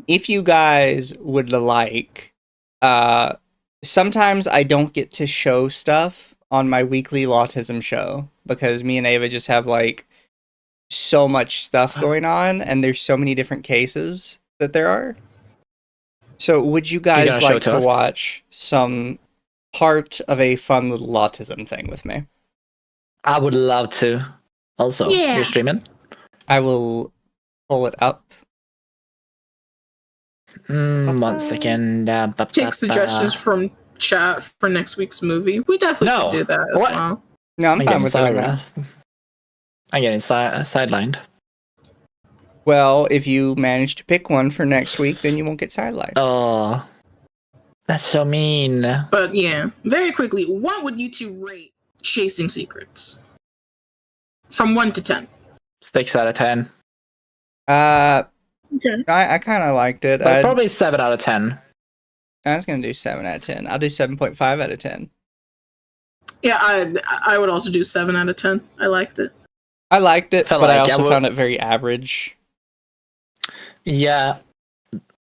if you guys would like, sometimes I don't get to show stuff on my weekly autism show because me and Ava just have like so much stuff going on and there's so many different cases that there are. So, would you guys gonna show like it to to us? watch some part of a fun little autism thing with me? I would love to. Also, Yeah. you're streaming? I will pull it up. 1 second. Take suggestions from chat for next week's movie. We definitely No. could do that as What? well. No, I'm fine with that. I'm getting sidelined. Well, if you manage to pick one for next week, then you won't get sidelined. Oh, that's so mean. But yeah, very quickly, what would you two rate Chasing Secrets? From 1 to 10. 6 out of 10. Okay. I kind of liked it. But probably 7 out of 10. I was gonna do 7 out of 10. I'll do 7.5 out of 10. Yeah, I would also do 7 out of 10. I liked it. I liked it, Felt but I like I also would- found it very average. Yeah,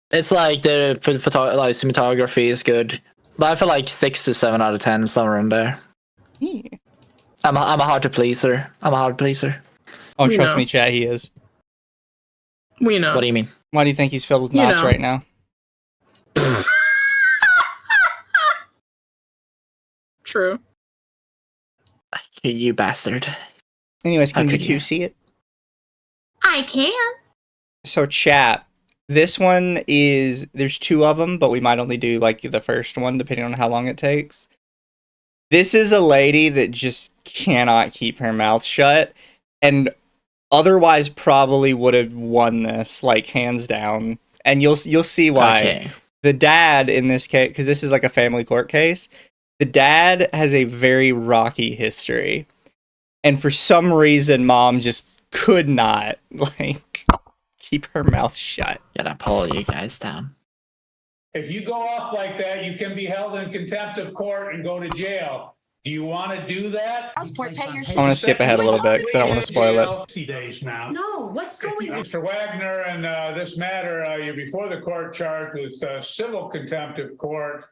it's like the like cinematography is good, but I feel like 6 to 7 out of 10 somewhere in there. Yeah. I'm a hard to pleaser. I'm a hard pleaser. Oh, We trust know. me, chat, he is. We know. What do you mean? Why do you think he's filled with You knots know. right now? True. You bastard. Anyways, How can you could two you? see it? I I can. So chat. This one there's 2 of them, but we might only do like the first one depending on how long it takes. This is a lady that just cannot keep her mouth shut, and otherwise probably would have won this, like, hands down. And you'll see why. Okay. The dad in this case, because this is like a family court case, the dad has a very rocky history. And for some reason, mom just could not, like, keep her mouth shut. Gotta pull you guys down. If you go off like that, you can be held in contempt of court and go to jail. Do you want to do that? I want to skip ahead a little bit because I don't want to spoil it. 60 days now. No, what's going on? Mr. Wagner, and this matter, you're before the court charged with civil contempt of court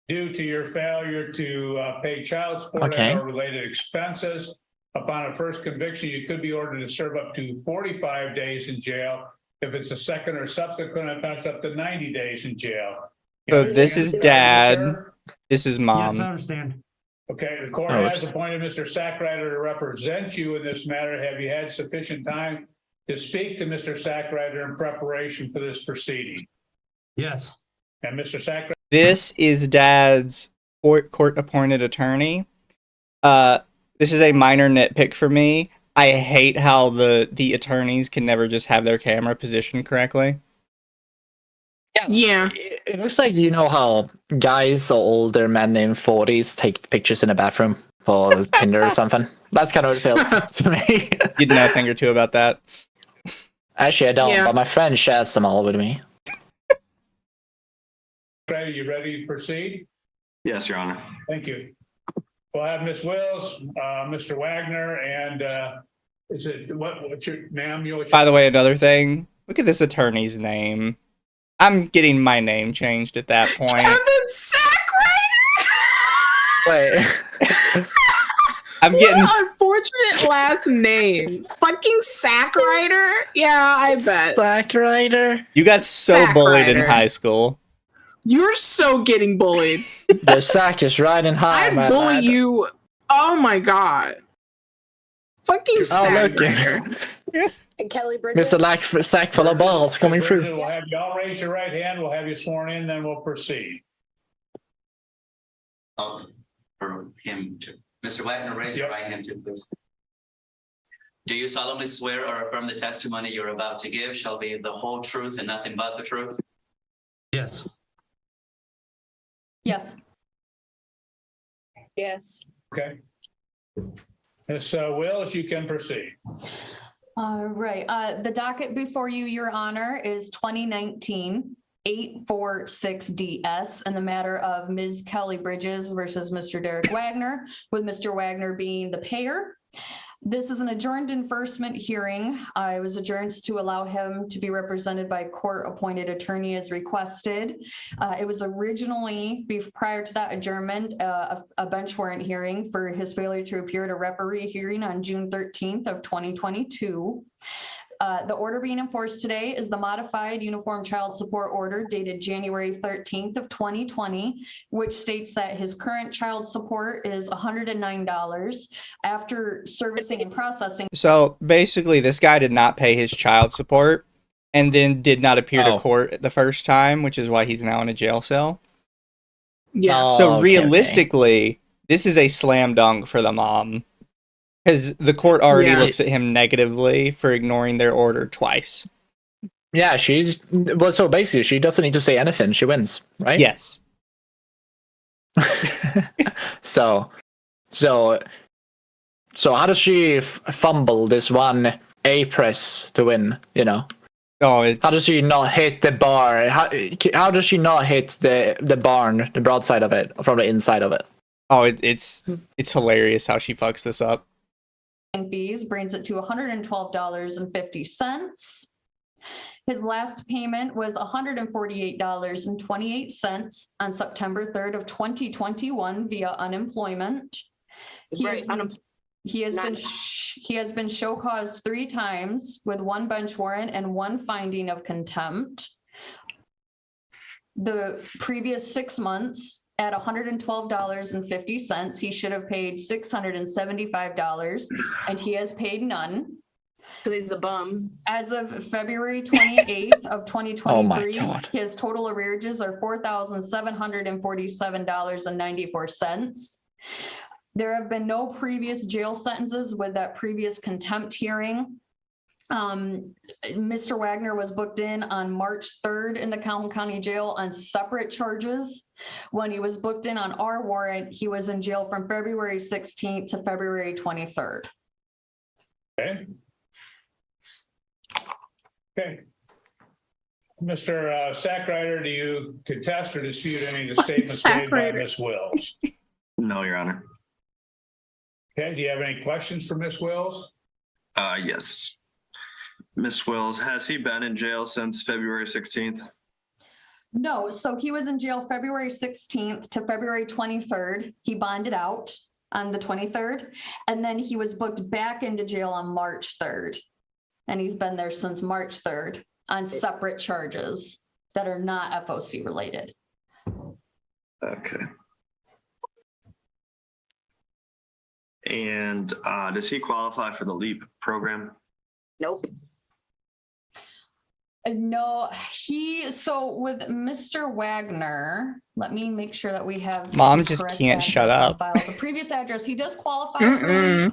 due to your failure to pay child support or related expenses. Upon a first conviction, you could be ordered to serve up to 45 days in jail. If it's a second or subsequent offense, up to 90 days in jail. So this is dad. This is mom. Yes, I understand. Okay, the court has appointed Mr. Sackrider to represent you in this matter. Have you had sufficient time to speak to Mr. Sackrider in preparation for this proceeding? Yes. And Mr. Sackrider? This is dad's court-appointed attorney. This is a minor nitpick for me. I hate how the attorneys can never just have their camera positioned correctly. Yeah. It looks like, you know how guys or older men in 40s take pictures in a bathroom for Tinder or something? That's kind of what it feels to me. You'd know a thing or two about that. Actually, I don't, but my friend shares them all with me. Are you ready to proceed? Yes, Your Honor. Thank you. We'll have Ms. Wills, Mr. Wagner, and is it what's your ma'am? By the way, another thing. Look at this attorney's name. I'm getting my name changed at that point. Kevin Sackrider. Wait. I'm getting unfortunate last name. Fucking Sackrider. Yeah, I bet. Sackrider. You got so bullied in high school. You're so getting bullied. The sack is riding high. I bully you. Oh my god. Fucking Sackrider. And Kelly Bridges. Mr. Sack full of balls coming through. We'll have you all raise your right hand. We'll have you sworn in, then we'll proceed. Oh, for him to. Mr. Wagner, raise your right hand too, please. Do you solemnly swear or affirm the testimony you're about to give shall be the whole truth and nothing but the truth? Yes. Yes. Yes. Okay. Ms. Wills, you can proceed. All right. The docket before you, Your Honor, is 2019-846DS in the matter of Ms. Kelly Bridges versus Mr. Derek Wagner, with Mr. Wagner being the payer. This is an adjourned enforcement hearing. I was adjourned to allow him to be represented by court-appointed attorney as requested. It was originally, prior to that adjournment, a bench warrant hearing for his failure to appear at a referee hearing on June 13th of 2022. The order being enforced today is the modified uniform child support order dated January 13th of 2020, which states that his current child support is $109 after servicing and processing. So basically, this guy did not pay his child support and then did not appear to court the first time, which is why he's now in a jail cell. Yeah. So realistically, this is a slam dunk for the mom. Because the court already looks at him negatively for ignoring their order twice. Yeah, so basically she doesn't need to say anything. She wins, right? Yes. So how does she fumble this one A press to win, you know? Oh, how does she not hit the bar? How does she not hit the barn, the broadside of it, from the inside of it? Oh, it's hilarious how she fucks this up. And fees brings it to $112.50. His last payment was $148.28 on September 3rd of 2021 via unemployment. He has been show cause 3 times with 1 bench warrant and 1 finding of contempt. The previous 6 months at $112.50, he should have paid $675, and he has paid none. Because he's a bum. As of February 28th of 2023, Oh my God. his total arrearages are $4,747.94. There have been no previous jail sentences with that previous contempt hearing. Mr. Wagner was booked in on March 3rd in the Calhoun County Jail on separate charges. When he was booked in on our warrant, he was in jail from February 16th to February 23rd. Okay. Okay. Mr. Sackrider, do you contest or dispute any of the statements made by Sackrider. Ms. Wills? No, Your Honor. Okay, do you have any questions for Ms. Wills? Yes. Miss Wills, has he been in jail since February 16th? No, so he was in jail February 16th to February 23rd. He bonded out on the 23rd, and then he was booked back into jail on March 3rd. And he's been there since March 3rd on separate charges that are not FOC related. Okay. And does he qualify for the LEAP program? Nope. No, so with Mr. Wagner, let me make sure that we have. Mom his just correct can't shut address on up. file. The previous address, he does qualify. For the LEAP.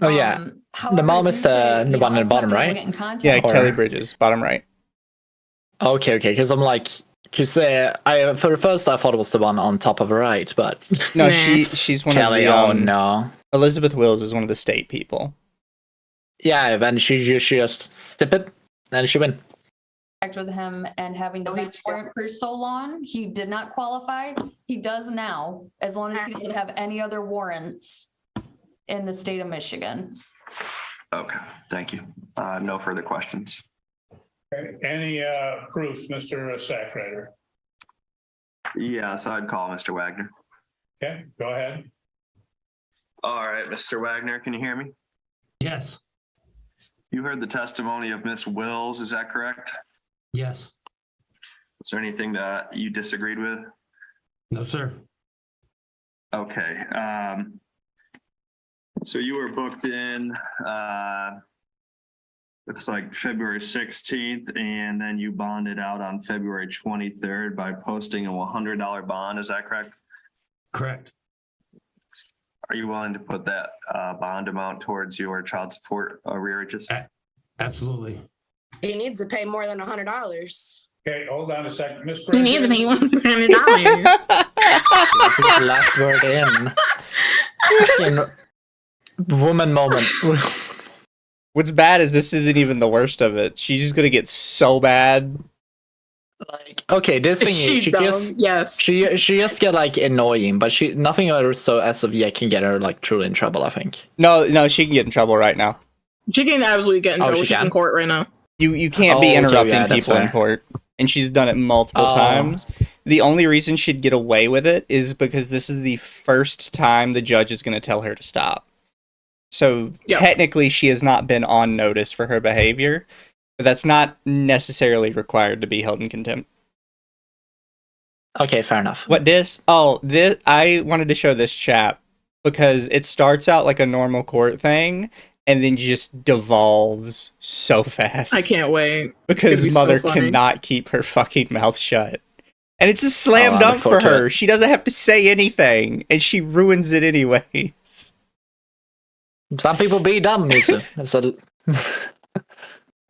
Oh, yeah. However, mom is due to, the you know, one in the us bottom having to right? get in contact Yeah, Or- Kelly Bridges, bottom right. Okay, because I'm like, because I for the first I thought it was the one on top of the right, but No, Nah. she's one Kelly. of the. Oh no. Elizabeth Wills is one of the state people. Yeah, then she just step it, and she win. with him and having the Oh, he- bench warrant for so long, he did not qualify. He does now, as long as he doesn't have any other warrants in the state of Michigan. Okay, thank you. No further questions. Okay. Any proofs, Mr. Sackrider? Yes, I'd call Mr. Wagner. Okay, go ahead. All right, Mr. Wagner, can you hear me? Yes. You heard the testimony of Miss Wills, is that correct? Yes. Is there anything that you disagreed with? No, sir. Okay. So you were booked in, looks like February 16th, and then you bonded out on February 23rd by posting a $100 bond. Is that correct? Correct. Are you willing to put that bond amount towards your child support arrearages? Absolutely. He needs to pay more than $100. Okay, hold on a second. Ms. You need to Bridges? pay $100. That's the last word in. Fucking woman moment. What's bad is this isn't even the worst of it. She's just gonna get so bad. Like, okay, this thing is She's she dumb. just Yes. she just get like annoying, but she nothing else so as of yet can get her like truly in trouble. I think. No, she can get in trouble right now. She can absolutely get in Oh, trouble. she She's can? in court right now. You can't Oh, be okay, interrupting yeah, that's people in fair. court, and she's done it multiple Oh. times. The only reason she'd get away with it is because this is the first time the judge is going to tell her to stop. So Yep. technically, she has not been on notice for her behavior, but that's not necessarily required to be held in contempt. Okay, fair enough. What this? Oh, this I wanted to show this chap because it starts out like a normal court thing and then just devolves so fast. I can't wait. Because It's gonna mother be so funny. cannot keep her fucking mouth shut. And it's a slam Oh, I dunk look for forward to her. it. She doesn't have to say anything, and she ruins it anyways. Some people be dumb, Mizu. It's a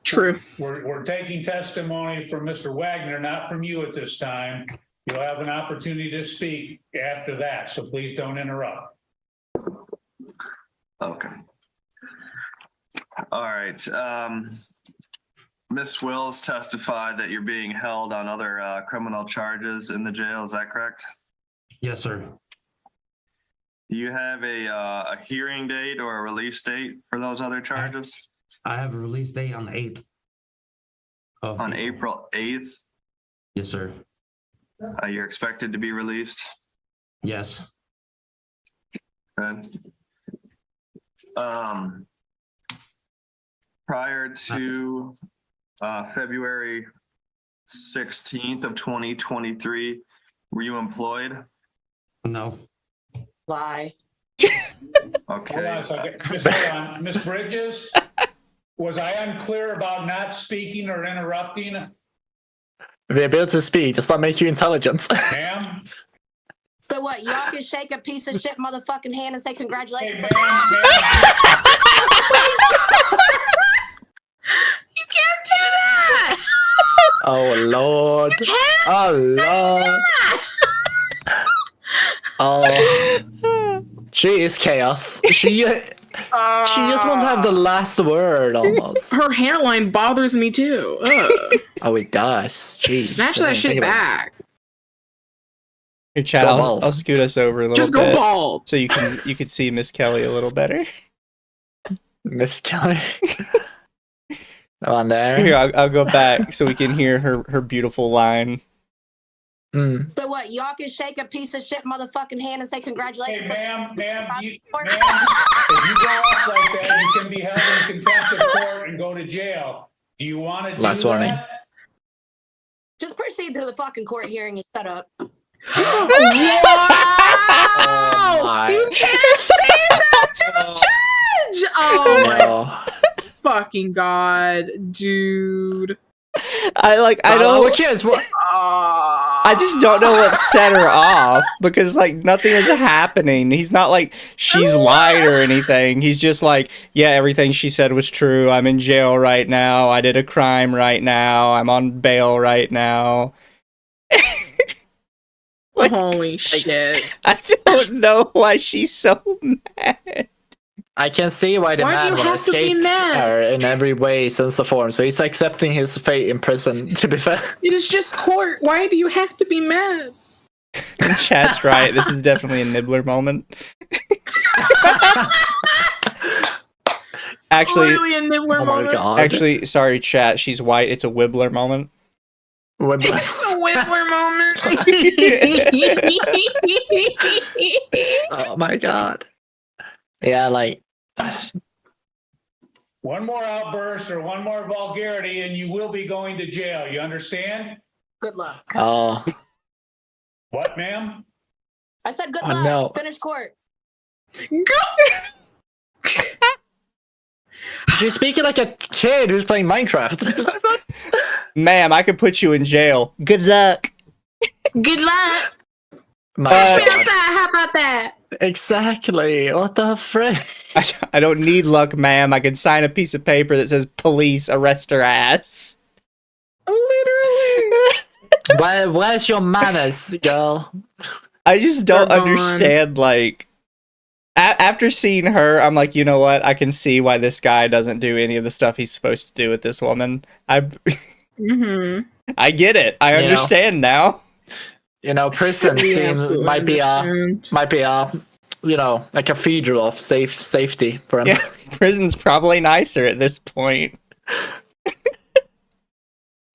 True. We're taking testimony from Mr. Wagner, not from you at this time. You'll have an opportunity to speak after that, so please don't interrupt. Okay. All right. Miss Wills testified that you're being held on other criminal charges in the jail. Is that correct? Yes, sir. Do you have a hearing date or a release date for those other charges? I have a release date on the 8th. On April 8th, Yes, sir. you're expected to be released. Yes. Okay. Prior to February 16th of 2023, were you employed? No. Lie. Hold on Okay. a second. Hold on. Ms. Bridges, Was I unclear about not speaking or interrupting? The ability to speak does not make you intelligent. Ma'am? So what? Y'all can shake a piece of shit motherfucking hand and say Hey, congratulations. ma'am, You can't do that. Oh lord. Oh lord. Oh. She is chaos. She just wants to have the last word almost. Her hairline bothers me too. Ugh. Oh, it does. Jeez. Snatch I that didn't shit think about back. Here, Chad, Go I'll bald. scoot us over a little Just bit go bald. so you can see Miss Kelly a little better. it. Miss Kelly. On there. Here, I'll go back so we can hear her beautiful line. Mm. So what? Y'all can shake a piece of shit motherfucking hand and say Hey, congratulations. ma'am, if you go off like that, you can be held in contempt of court and go to jail. Do you want to do Last warning. that? Just proceed to the fucking court hearing and shut up. Oh my. You can't say that to the judge. Oh my No. fucking god, dude. I Oh, don't. who cares? What? I just don't know what set her off because like nothing is happening. He's not like she's lied or anything. He's just like, yeah, everything she said was true. I'm in jail right now. I did a crime right now. I'm on bail right now. Like, Holy shit. I don't know why she's so mad. I can see why the Why do man you want to have to be escape mad? her in every way, sense of form. So he's accepting his fate in prison, to be fair. It is just court. Why do you have to be mad? Chat's right. This is definitely a nibbler moment. Actually, Literally a nibbler Oh my moment. god. actually, sorry, chat. She's white. It's a wibbler moment. It's a Whittler moment. Oh my god. Yeah, like. One more outburst or one more vulgarity and you will be going to jail. You understand? Good luck. Oh. What, ma'am? I said good Oh, luck. no. Finish court. She's speaking like a kid who's playing Minecraft. Ma'am, I could put you in jail. Good luck. Good luck. My Push me god. outside. How about that? Exactly. What the frick? I don't need luck, ma'am. I can sign a piece of paper that says police arrest her ass. Literally. Where's your manners, girl? I just don't They're gone. understand, like, after seeing her, I'm like, you know what? I can see why this guy doesn't do any of the stuff he's supposed to do with this woman. I get it. I understand now. You know, prison We seems absolutely might be understand. a you know, a cathedral of safety for him. Yeah, prison's probably nicer at this point.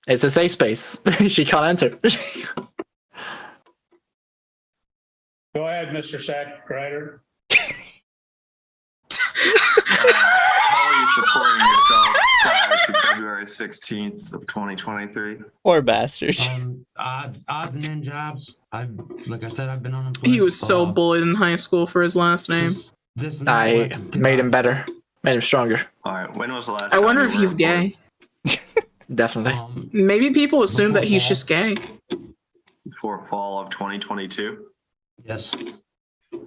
It's a safe space. She can't enter. Go ahead, Mr. Sackrider. How are you supporting yourself prior to February 16th of 2023? Poor bastards. Odds and end jobs. Like I said, I've been unemployed. He was so bullied in high school for his last name. This I made him better. Made him stronger. All right, when was the last I time wonder you if were he's employed? gay. Definitely. Maybe people assume that he's just gay. Before fall of 2022? Yes.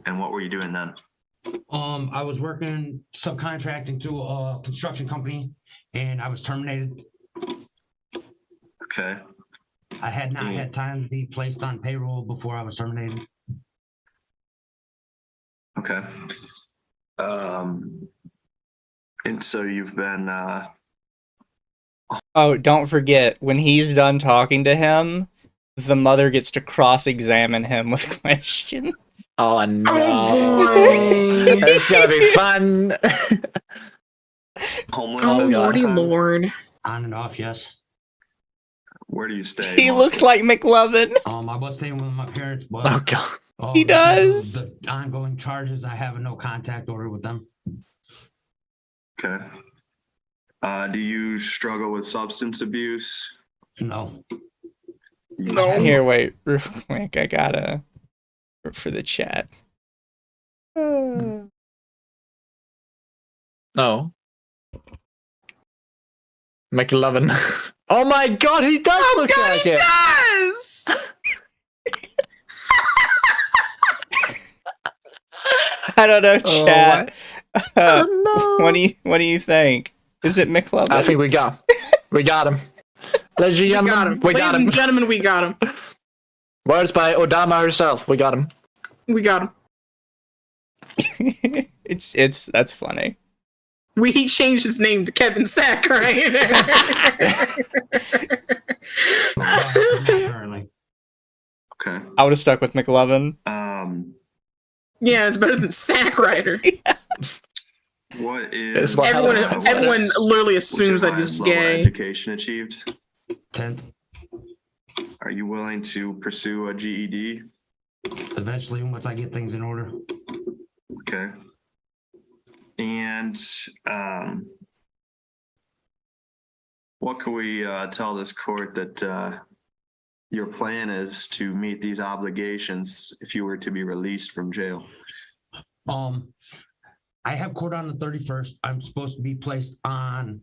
And what were you doing then? I was working subcontracting to a construction company, and I was terminated. Okay. I had not had time to be placed on payroll before I was terminated. Okay. And so you've been Oh, don't forget, when he's done talking to him, the mother gets to cross-examine him with questions. Oh no. Oh, boy. It's gonna be fun. homeless. Oh, since that lordy time? lord. On and off, yes. Where do you stay? He looks like McLovin. I was staying with my parents, but Oh god. He does. The ongoing charges, I have a no contact order with them. Okay. Do you struggle with substance abuse? No. No. Here, wait, real quick. I gotta for the chat. No. McLovin. Oh my god, he does look like he it. does. I don't know, Oh, chat. Oh, no. What do you think? Is it McLovin? I think we got him. Ladies and gentlemen, we got Ladies him. and gentlemen, we got him. Words by Odama herself. We got him. We got him. That's funny. We changed his name to Kevin Sack, right? Currently. Okay. I would have stuck with McLovin. Yeah, it's better than Sack Rider. What is Everyone literally assumes that he's gay. Education achieved. 10th. Are you willing to pursue a GED? Eventually, once I get things in order. Okay. And what can we tell this court that your plan is to meet these obligations if you were to be released from jail? I have court on the 31st. I'm supposed to be placed on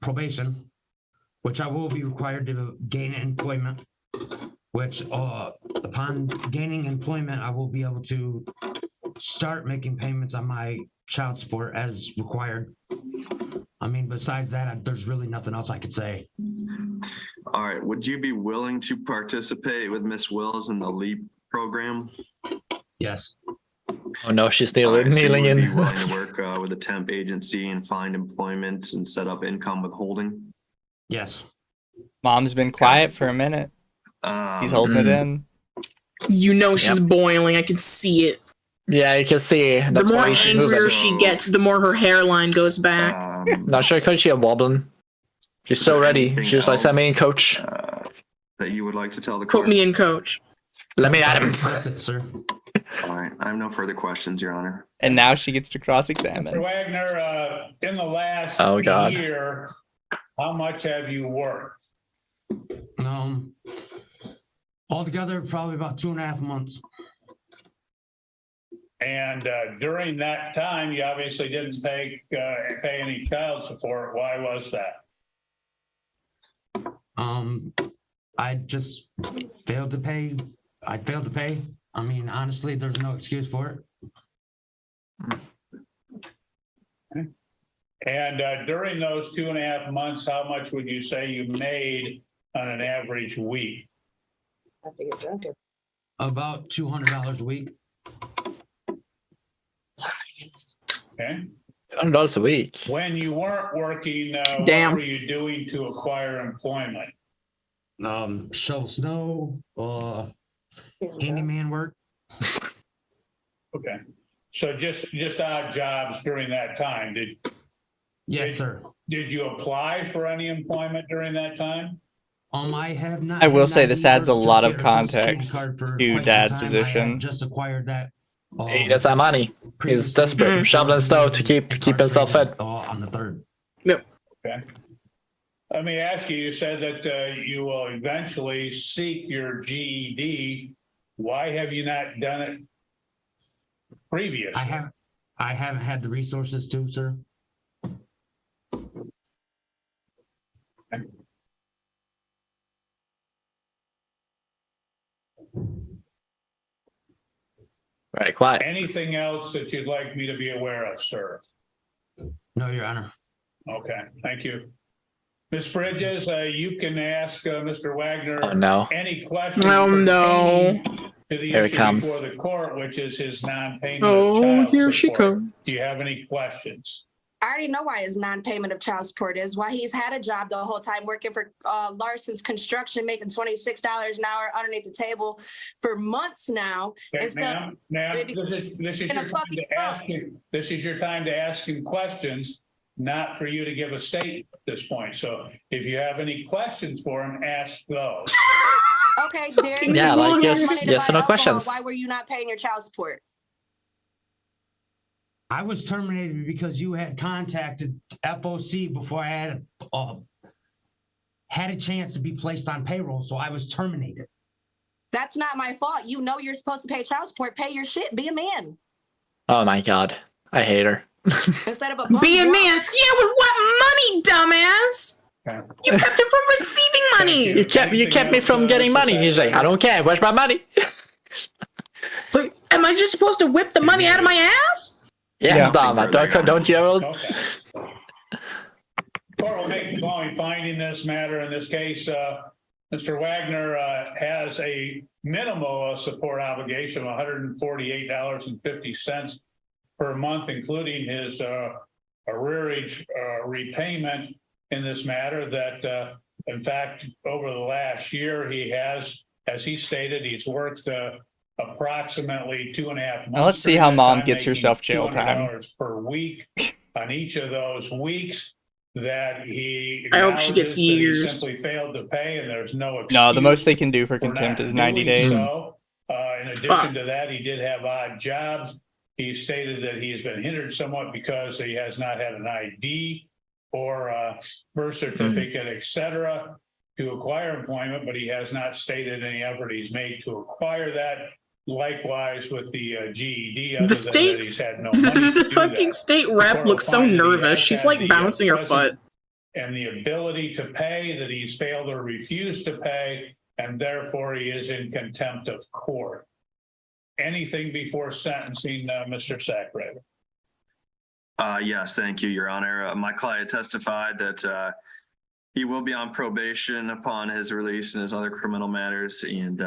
probation, which I will be required to gain employment, which upon gaining employment, I will be able to start making payments on my child support as required. I mean, besides that, there's really nothing else I could say. All right. Would you be willing to participate with Miss Wills in the LEAP program? Yes. Oh no, she's still All right, so kneeling you would in. be willing to work with a temp agency and find employment and set up income withholding? Yes. Mom's been quiet for a minute. He's holding it in. You know she's boiling. I can see it. Yeah, you can see. That's the more why she's angrier moving. she gets, the more her hairline goes back. Not sure because she's wobbling. She's so ready. She's like, send me in, coach. That you would like to tell the court? Put me in, coach. Let me at him. That's it, sir. All right. I have no further questions, Your Honor. And now she gets to cross-examine. Mr. Wagner, in the last year, how much have you worked? Altogether, probably about 2.5 months. And during that time, you obviously didn't pay any child support. Why was that? I just failed to pay. I failed to pay. I mean, honestly, there's no excuse for it. And during those 2.5 months, how much would you say you made on an average week? About $200 a week. Okay. $100 a week. When you weren't working, what were you doing to acquire employment? Shovel snow, handyman work. Okay. So just odd jobs during that time. Yes, sir. Did you apply for any employment during that time? I have not. I will say this adds a lot of context to Dad's position. I just acquired that. He does have money. He's desperate, shoveling snow to keep himself fed. On the 3rd. Yep. Okay. Let me ask you, you said that you will eventually seek your GED. Why have you not done it previously? I haven't had the resources to, sir. Okay. Right, quiet. Anything else that you'd like me to be aware of, sir? No, Your Honor. Okay, thank you. Ms. Bridges, you can ask Mr. Wagner any questions. Oh no. To the Here it issue comes. before the court, which is his non-payment of child here she support. comes. Do you have any questions? I already know why his non-payment of child support is, why he's had a job the whole time working for Larson's Construction, making $26 an hour underneath the table for months now. Okay, ma'am, this is your time to ask him. This is your time to ask him questions, not for you to give a statement at this point. So if you have any questions for him, ask those. Okay, Derek. Yeah, like yes or no questions. Why were you not paying your child support? I was terminated because you had contacted FOC before I had a chance to be placed on payroll, so I was terminated. That's not my fault. You know you're supposed to pay child support. Pay your shit. Be a man. Oh my god. I hate her. Instead of a bum Be a drunk. man. Yeah, with what money, dumbass? You kept him from receiving money. You kept me from getting money. He's like, I don't care. Where's my money? It's like, am I just supposed to whip the money out of my ass? Yes, Yeah. Dama. Don't you ever? Okay. Court will make the following finding in this matter. In this case, Mr. Wagner has a minimal support obligation of $148.50 per month, including his arrearage repayment in this matter that, in fact, over the last year, he has, as he stated, he's worked approximately 2.5 months. Now let's see how mom gets herself jail time. $200 per week on each of those weeks that he. I hope she gets acknowledges that he years. Simply failed to pay, and there's no excuse. No, the most they can do for for contempt not is 90 doing days. So, in addition Fuck. to that, he did have odd jobs. He stated that he has been hindered somewhat because he has not had an ID or a birth certificate, et cetera, to acquire employment, but he has not stated any effort he's made to acquire that. Likewise with the GED, other The than that state's he's had no money to the do fucking that. state The rep court will looks so find that he nervous. has She's had like the, bouncing her present foot. and the ability to pay, that he's failed or refused to pay, and therefore he is in contempt of court. Anything before sentencing, Mr. Sackrader? Yes, thank you, Your Honor. My client testified that he will be on probation upon his release and his other criminal matters, and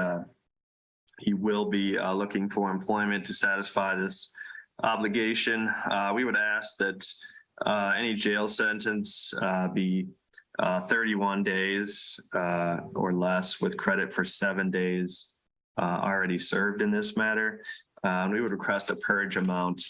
he will be looking for employment to satisfy this obligation. We would ask that any jail sentence be 31 days or less, with credit for 7 days already served in this matter. We would request a purge amount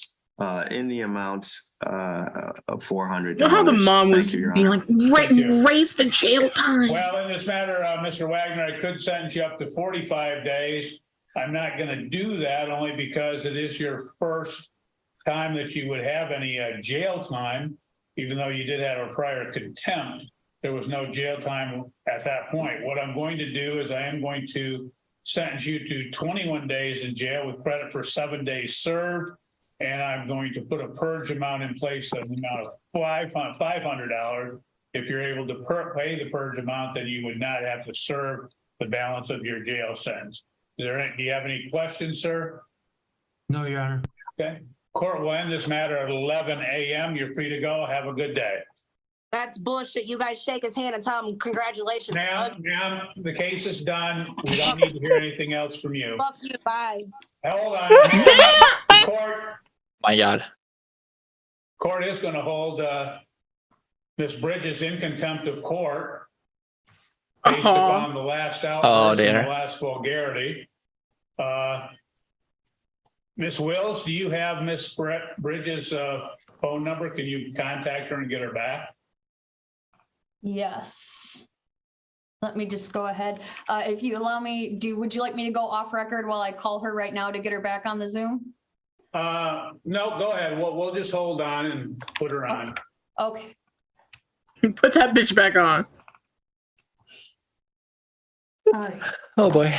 in the amount of $400. You know how the mom was Thank you, Your being Honor. like, Thank you. raise the jail time. Well, in this matter, Mr. Wagner, I could sentence you up to 45 days. I'm not going to do that only because it is your first time that you would have any jail time, even though you did have a prior contempt. There was no jail time at that point. What I'm going to do is I am going to sentence you to 21 days in jail with credit for 7 days served. And I'm going to put a purge amount in place of the amount of $500. If you're able to pay the purge amount, then you would not have to serve the balance of your jail sentence. Do you have any questions, sir? No, Your Honor. Okay. Court will end this matter at 11 a.m. You're free to go. Have a good day. That's bullshit. You guys shake his hand and tell him congratulations. Ma'am, the case is done. We don't need to hear anything else from you. Fuck you. Bye. Hold on. My God. Court is going to hold Ms. Bridges in contempt of court based upon the last outburst and the last vulgarity. Ms. Wills, do you have Ms. Bridges' phone number? Can you contact her and get her back? Yes. Let me just go ahead. If you allow me, would you like me to go off record while I call her right now to get her back on the Zoom? No, go ahead. We'll just hold on and put her on. Okay. Put that bitch back on. Oh boy.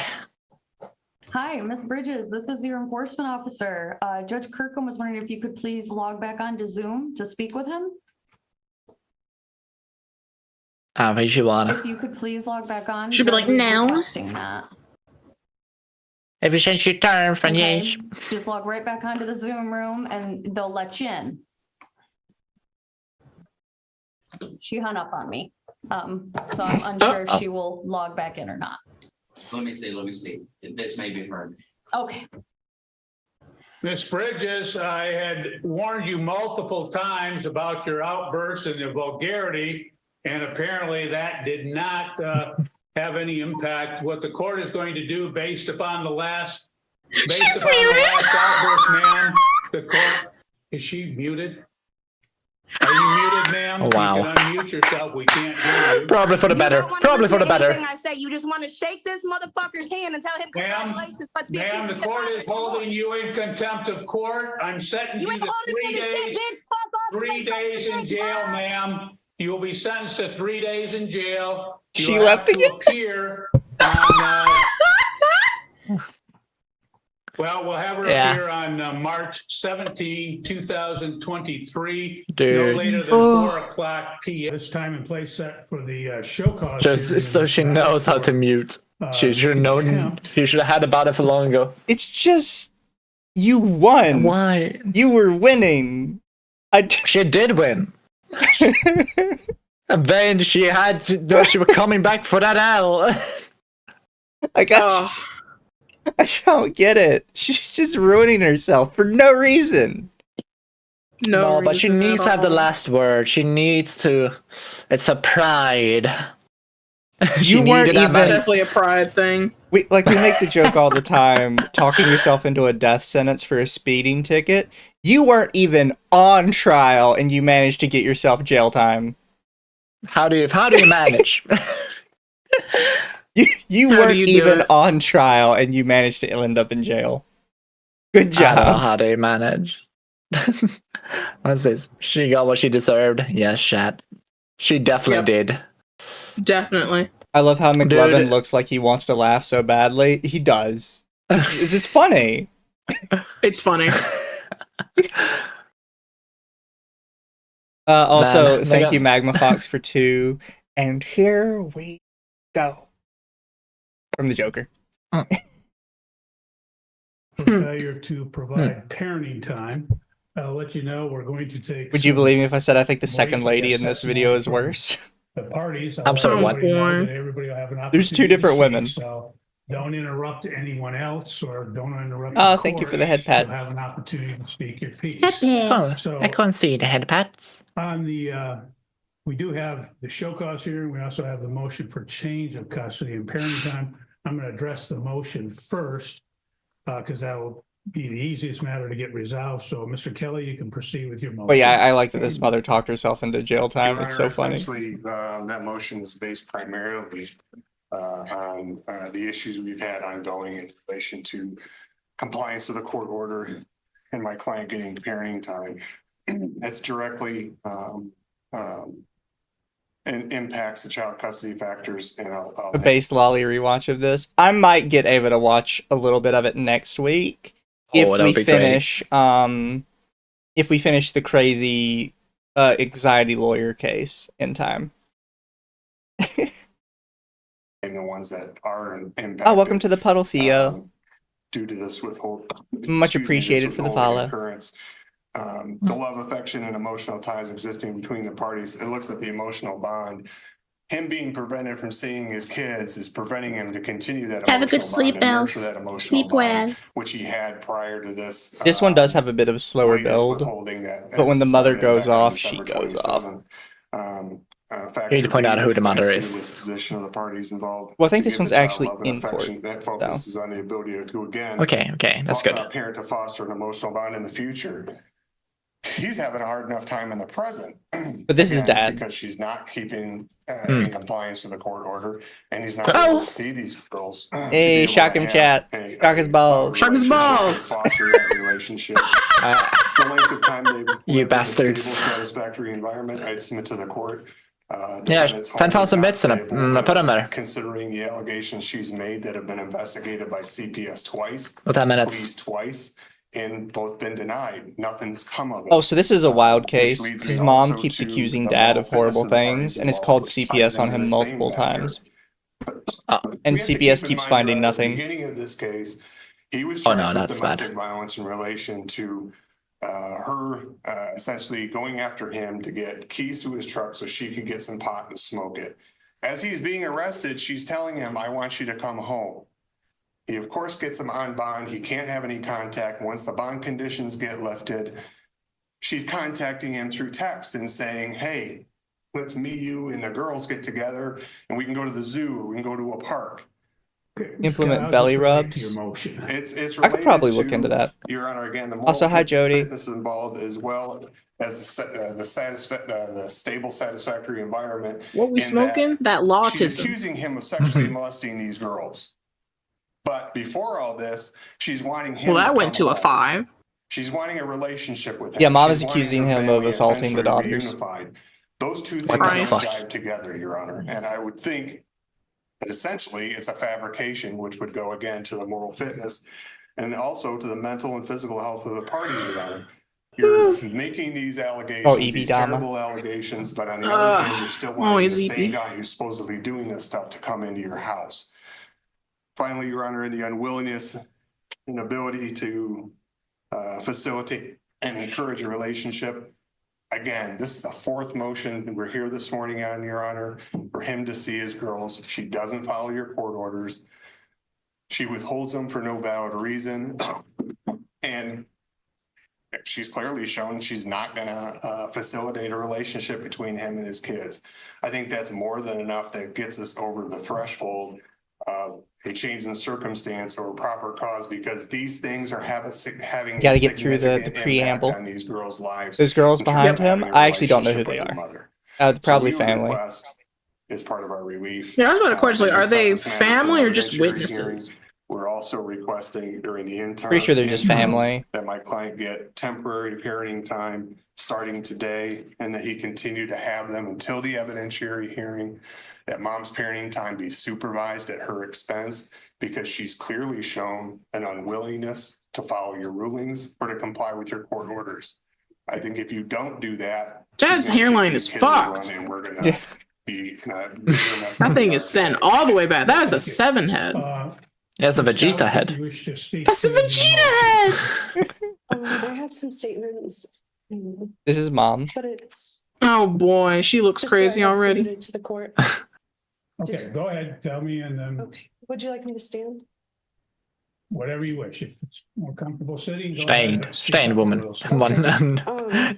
Hi, Miss Bridges. This is your enforcement officer. Judge Kirkham was wondering if you could please log back on to Zoom to speak with him. I don't think she wanna. If you could please log back on. She'd be like, Judge is no. requesting that. If you change your term from Okay, yes. just log right back onto the Zoom room and they'll let you in. She hung up on me. So I'm unsure if she will log back in or not. Let me see. This may be heard. Okay. Ms. Bridges, I had warned you multiple times about your outbursts and the vulgarity, and apparently that did not have any impact. What the court is going to do based upon the last outburst, ma'am, the court, is she muted? Are you muted, ma'am? Oh, wow. You can unmute yourself. We can't hear you. Probably for the better. Probably for the better. I say you just want to shake this motherfucker's hand and tell him congratulations. Let's be Ma'am, the court is holding you in contempt of court. I'm sentencing you to 3 days. 3 days in jail, ma'am. You will be sentenced to 3 days in jail. She left again? Appear on Well, we'll have her Yeah. appear on March 17, 2023, no Dude. later than 4 o'clock p.m. This time and place set for the show cause. Just so she knows how to mute. She should have known. She should have had about it for long ago. It's just you won. Why? You were winning. She did win. And then she had to, she was coming back for that L. I don't get it. She's just ruining herself for no reason. No, But she reason needs at to have the all. last word. She needs to. It's her pride. You weren't needed that even- money. Definitely a pride thing. We make the joke all the time, talking yourself into a death sentence for a speeding ticket. You weren't even on trial, and you managed to get yourself jail time. How do you manage? You How do weren't you do even it? on trial, and you managed to end up in jail. Good I don't know job. how do you manage. What's this? She got what she deserved. Yes, Shat. She definitely did. Definitely. I love how McLevin Dude. looks like he wants to laugh so badly. He does. It's funny. It's funny. Also, Man, thank they you, Magma Fox, for 2. And here we go. From the Joker. For failure to provide parenting time. I'll let you know we're going to take. Would you some believe me if I said I think the brief, second lady in this assessment video is from worse? The parties. I'm sorry, I'll let what? everybody know that everybody will have an There's 2 opportunity to different speak, women. So don't interrupt anyone else or don't interrupt. Oh, the thank you court. for the head You'll pats. have an opportunity to speak your piece. Oh, So- I can't see the head pats. On the, we do have the show cause here. We also have the motion for change of custody and parenting time. I'm going to address the motion first because that will be the easiest matter to get resolved. So, Mr. Kelly, you can proceed with your motion. But yeah, I like that this mother talked herself into jail time. Your It's so Honor, funny. Essentially, that motion is based primarily on the issues we've had ongoing in relation to compliance with the court order and my client getting parenting time. That's directly and impacts the child custody factors. And I'll A base lolly rewatch of this. I might get Ava to watch a little bit of it next week if Oh, that we would be great. finish. If we finish the crazy anxiety lawyer case in time. and the ones that are impacted. Oh, welcome to the puddle, Theo. Due to this withhold. Much appreciated for the follow. Occurrence. The love, affection, and emotional ties existing between the parties. It looks at the emotional bond. Him being prevented from seeing his kids is preventing him to continue that. Have a good emotional sleep, bond and Elf. nurture that emotional Sleep bond, well. which he had prior to this. This one does have a bit of a slower latest build, withholding that but when the mother started goes back on off, December she goes off. 27th. You need to point out who the mother is. Disposition of the parties involved. Well, I think to this give one's the child actually love and in court, affection That focuses on the ability to again. Okay, that's good. Parent to foster an emotional bond in the future. He's having a hard enough time in the present. But this is Again, dad. because she's not keeping in compliance with the court order, and he's not able to see these girls. to be Hey, able to shock him, have chat. a Shock his balls. Shock his relationship and balls. Foster that relationship. The length of time they've lived in a bastards. stable, satisfactory environment, I'd submit to the court. Yeah, defendant's home 10,000 is not bits and stable, I put him there. Considering the allegations she's made that have been investigated by CPS twice, What 10 police minutes? twice, and both been denied. Nothing's come of it. Oh, so this is a wild Which case. leads me His mom also keeps to accusing the dad moral of horrible fitness of the parties things, and it's involved, called which ties CPS on into him the multiple same matter. times. We And have to CPS keep in keeps mind, finding Your Honor, at the nothing. beginning of this case, he was Oh, no, charged with that's bad. domestic violence in relation to her essentially going after him to get keys to his truck so she could get some pot and smoke it. As he's being arrested, she's telling him, "I want you to come home." He, of course, gets him on bond. He can't have any contact. Once the bond conditions get lifted, she's contacting him through text and saying, "Hey, let's meet you and the girls get together and we can go to the zoo or we can go to a park." Okay, Implement I'll just belly relate rubs. to Your motion. It's I could probably related look to, into that. Your Honor, again, the Also, hi, Jody. fitness involved as well as the stable, satisfactory environment. What we in smoking? That She's autism. accusing him of sexually molesting these girls. But before all this, she's wanting him. Well, that went come to a home. 5. She's wanting a relationship with him. Yeah, mom She's is wanting accusing her him of family assaulting the essentially to be daughters. unified. Those two What things the don't fuck? jive together, Your Honor. And I would think that essentially it's a fabrication, which would go again to the moral fitness. and also to the mental and physical health of the parties, Your Honor. You're making these allegations, these terrible allegations, but on the other hand, you're still wanting the same guy who's supposedly doing this stuff to come into your house. Finally, Your Honor, the unwillingness and ability to facilitate and encourage a relationship. Again, this is the fourth motion we're here this morning on, Your Honor, for him to see his girls. She doesn't follow your court orders. She withholds them for no valid reason. And she's clearly shown she's not going to facilitate a relationship between him and his kids. I think that's more than enough that gets us over the threshold of a change in circumstance or proper cause, because these things are having Got to get through the preamble on these girls' lives. Those girls behind him, I actually don't know who they are. Probably family. As part of our relief. Yeah, I was going to question, are they family or just witnesses? We're also requesting during the interim. Pretty sure they're just family. That my client get temporary parenting time starting today, and that he continue to have them until the evidentiary hearing. That mom's parenting time be supervised at her expense, because she's clearly shown an unwillingness to follow your rulings or to comply with your court orders. I think if you don't do that, Dad's hairline is fucked. And we're gonna be that thing is sent all the way back. That is a 7 head. That's a Vegeta head. That's a Vegeta head. I had some statements. This is mom. But it's. Oh boy, she looks crazy already. To the court. Okay, go ahead, tell me, and then. Okay. Would you like me to stand? Whatever you wish. If it's more comfortable sitting. Stand, woman.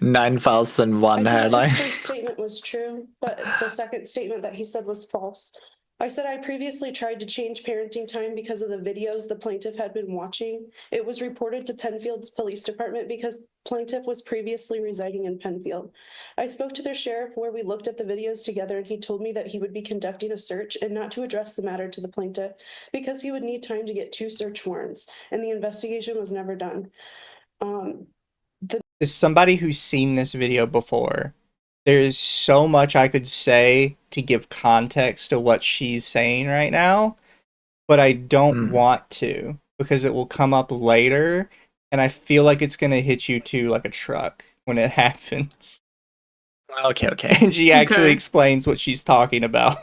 9,001 hairline. His first statement was true, but the second statement that he said was false. I said I previously tried to change parenting time because of the videos the plaintiff had been watching. It was reported to Penfield's police department because plaintiff was previously residing in Penfield. I spoke to their sheriff where we looked at the videos together, and he told me that he would be conducting a search and not to address the matter to the plaintiff because he would need time to get 2 search warrants, and the investigation was never done. As somebody who's seen this video before, there's so much I could say to give context to what she's saying right now, but I don't want to, because it will come up later, and I feel like it's going to hit you too like a truck when it happens. Okay. And she actually explains what she's talking about.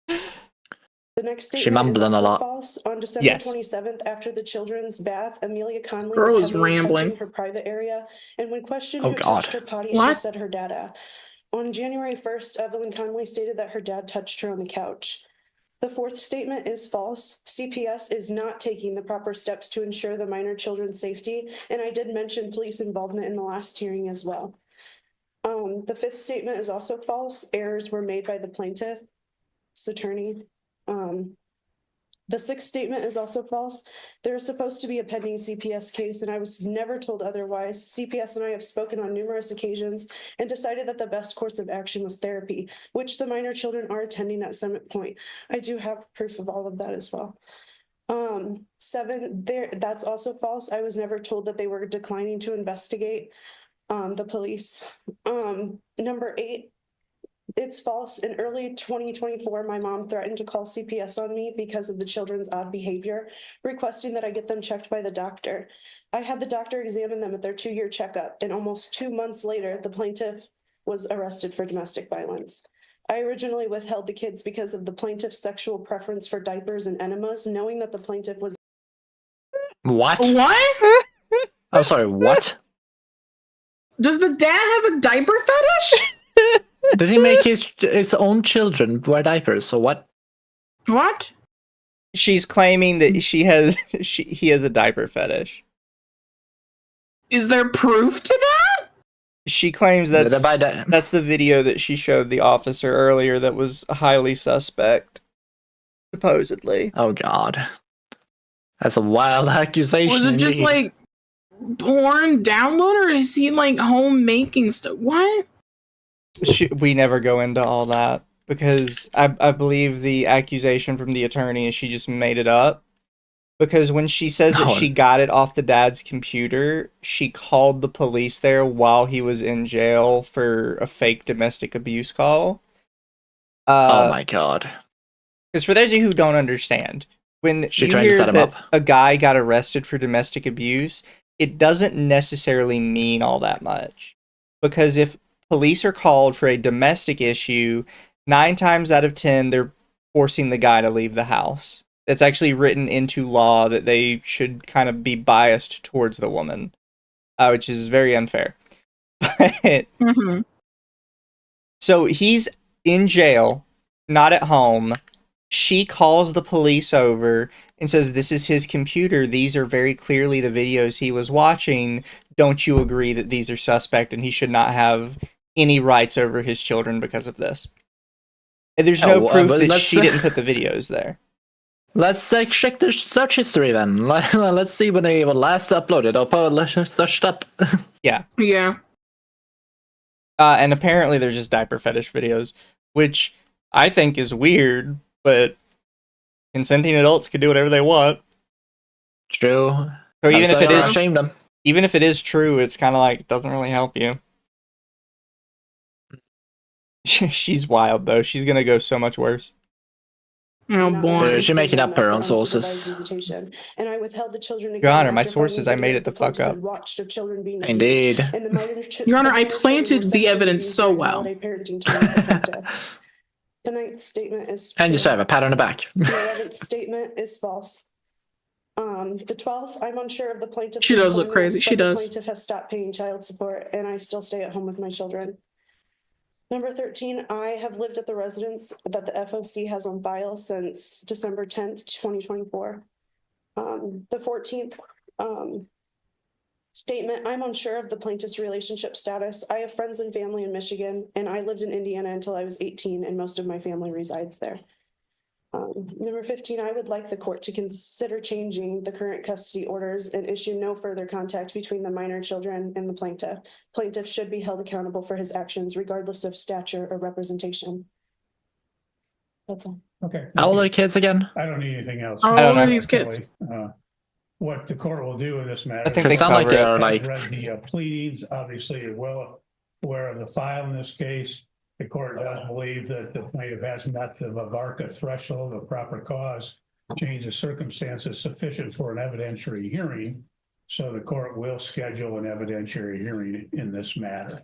The next statement is also false. On December Yes. 27th, after the children's bath, Amelia Conley Girl was is heavily rambling. touching her private area, and when questioned Oh, who God. touched her potty, What? she said her dada. On January 1st, Evelyn Conley stated that her dad touched her on the couch. The fourth statement is false. CPS is not taking the proper steps to ensure the minor children's safety, and I did mention police involvement in the last hearing as well. The fifth statement is also false. Errors were made by the plaintiff's attorney. The sixth statement is also false. There is supposed to be a pending CPS case, and I was never told otherwise. CPS and I have spoken on numerous occasions and decided that the best course of action was therapy, which the minor children are attending at Summit Point. I do have proof of all of that as well. 7, that's also false. I was never told that they were declining to investigate the police. Number 8. It's false. In early 2024, my mom threatened to call CPS on me because of the children's odd behavior, requesting that I get them checked by the doctor. I had the doctor examine them at their 2-year checkup, and almost 2 months later, the plaintiff was arrested for domestic violence. I originally withheld the kids because of the plaintiff's sexual preference for diapers and enemas, knowing that the plaintiff was... What? What? I'm sorry, what? Does the dad have a diaper fetish? Did he make his own children wear diapers, or what? What? She's claiming that he has a diaper fetish. Is there proof to that? She claims that's the video that she showed the officer earlier that was highly suspect, supposedly. Oh God, that's a wild accusation. Was it just like porn download, or is he like home making stuff? What? We never go into all that because I believe the accusation from the attorney is she just made it up. Because when she says that she got it off the dad's computer, she called the police there while he was in jail for a fake domestic abuse call. Oh my God. Because for those of you who don't understand, when She you tried to hear set him that up. a guy got arrested for domestic abuse, it doesn't necessarily mean all that much. Because if police are called for a domestic issue, 9 times out of 10, they're forcing the guy to leave the house. It's actually written into law that they should kind of be biased towards the woman, which is very unfair. But, so he's in jail, not at home. She calls the police over and says, this is his computer. These are very clearly the videos he was watching. Don't you agree that these are suspect and he should not have any rights over his children because of this? And there's no proof that she didn't put the videos there. Let's check the search history then. Let's see when they were last uploaded or searched up. Yeah. Yeah. And apparently they're just diaper fetish videos, which I think is weird, but consenting adults can do whatever they want. True. So even if it is shame them. Even if it is true, it's kind of like, it doesn't really help you. She's wild, though. She's going to go so much worse. Oh, boy. She's making up her own sources. And I withheld the children. Your Honor, my sources, I made it the fuck up. Indeed. Your Honor, I planted the evidence so well. The 9th statement is And you have a pat on the back. The 11th statement is false. The 12th, I'm unsure of the plaintiff. She does look crazy. She does. The plaintiff has stopped paying child support, and I still stay at home with my children. Number 13, I have lived at the residence that the FOC has on file since December 10th, 2024. The 14th statement, I'm unsure of the plaintiff's relationship status. I have friends and family in Michigan, and I lived in Indiana until I was 18, and most of my family resides there. Number 15, I would like the court to consider changing the current custody orders and issue no further contact between the minor children and the plaintiff. Plaintiff should be held accountable for his actions regardless of stature or representation. That's all. Okay. How old are the kids again? I don't need anything else. How old are these kids? What the court will do in this matter. I think they sound like cover they it. are like. Read the pleadings, obviously you're well aware of the file in this case. The court does believe that the plaintiff has met the Vavarka threshold of proper cause, change of circumstances sufficient for an evidentiary hearing. So the court will schedule an evidentiary hearing in this matter.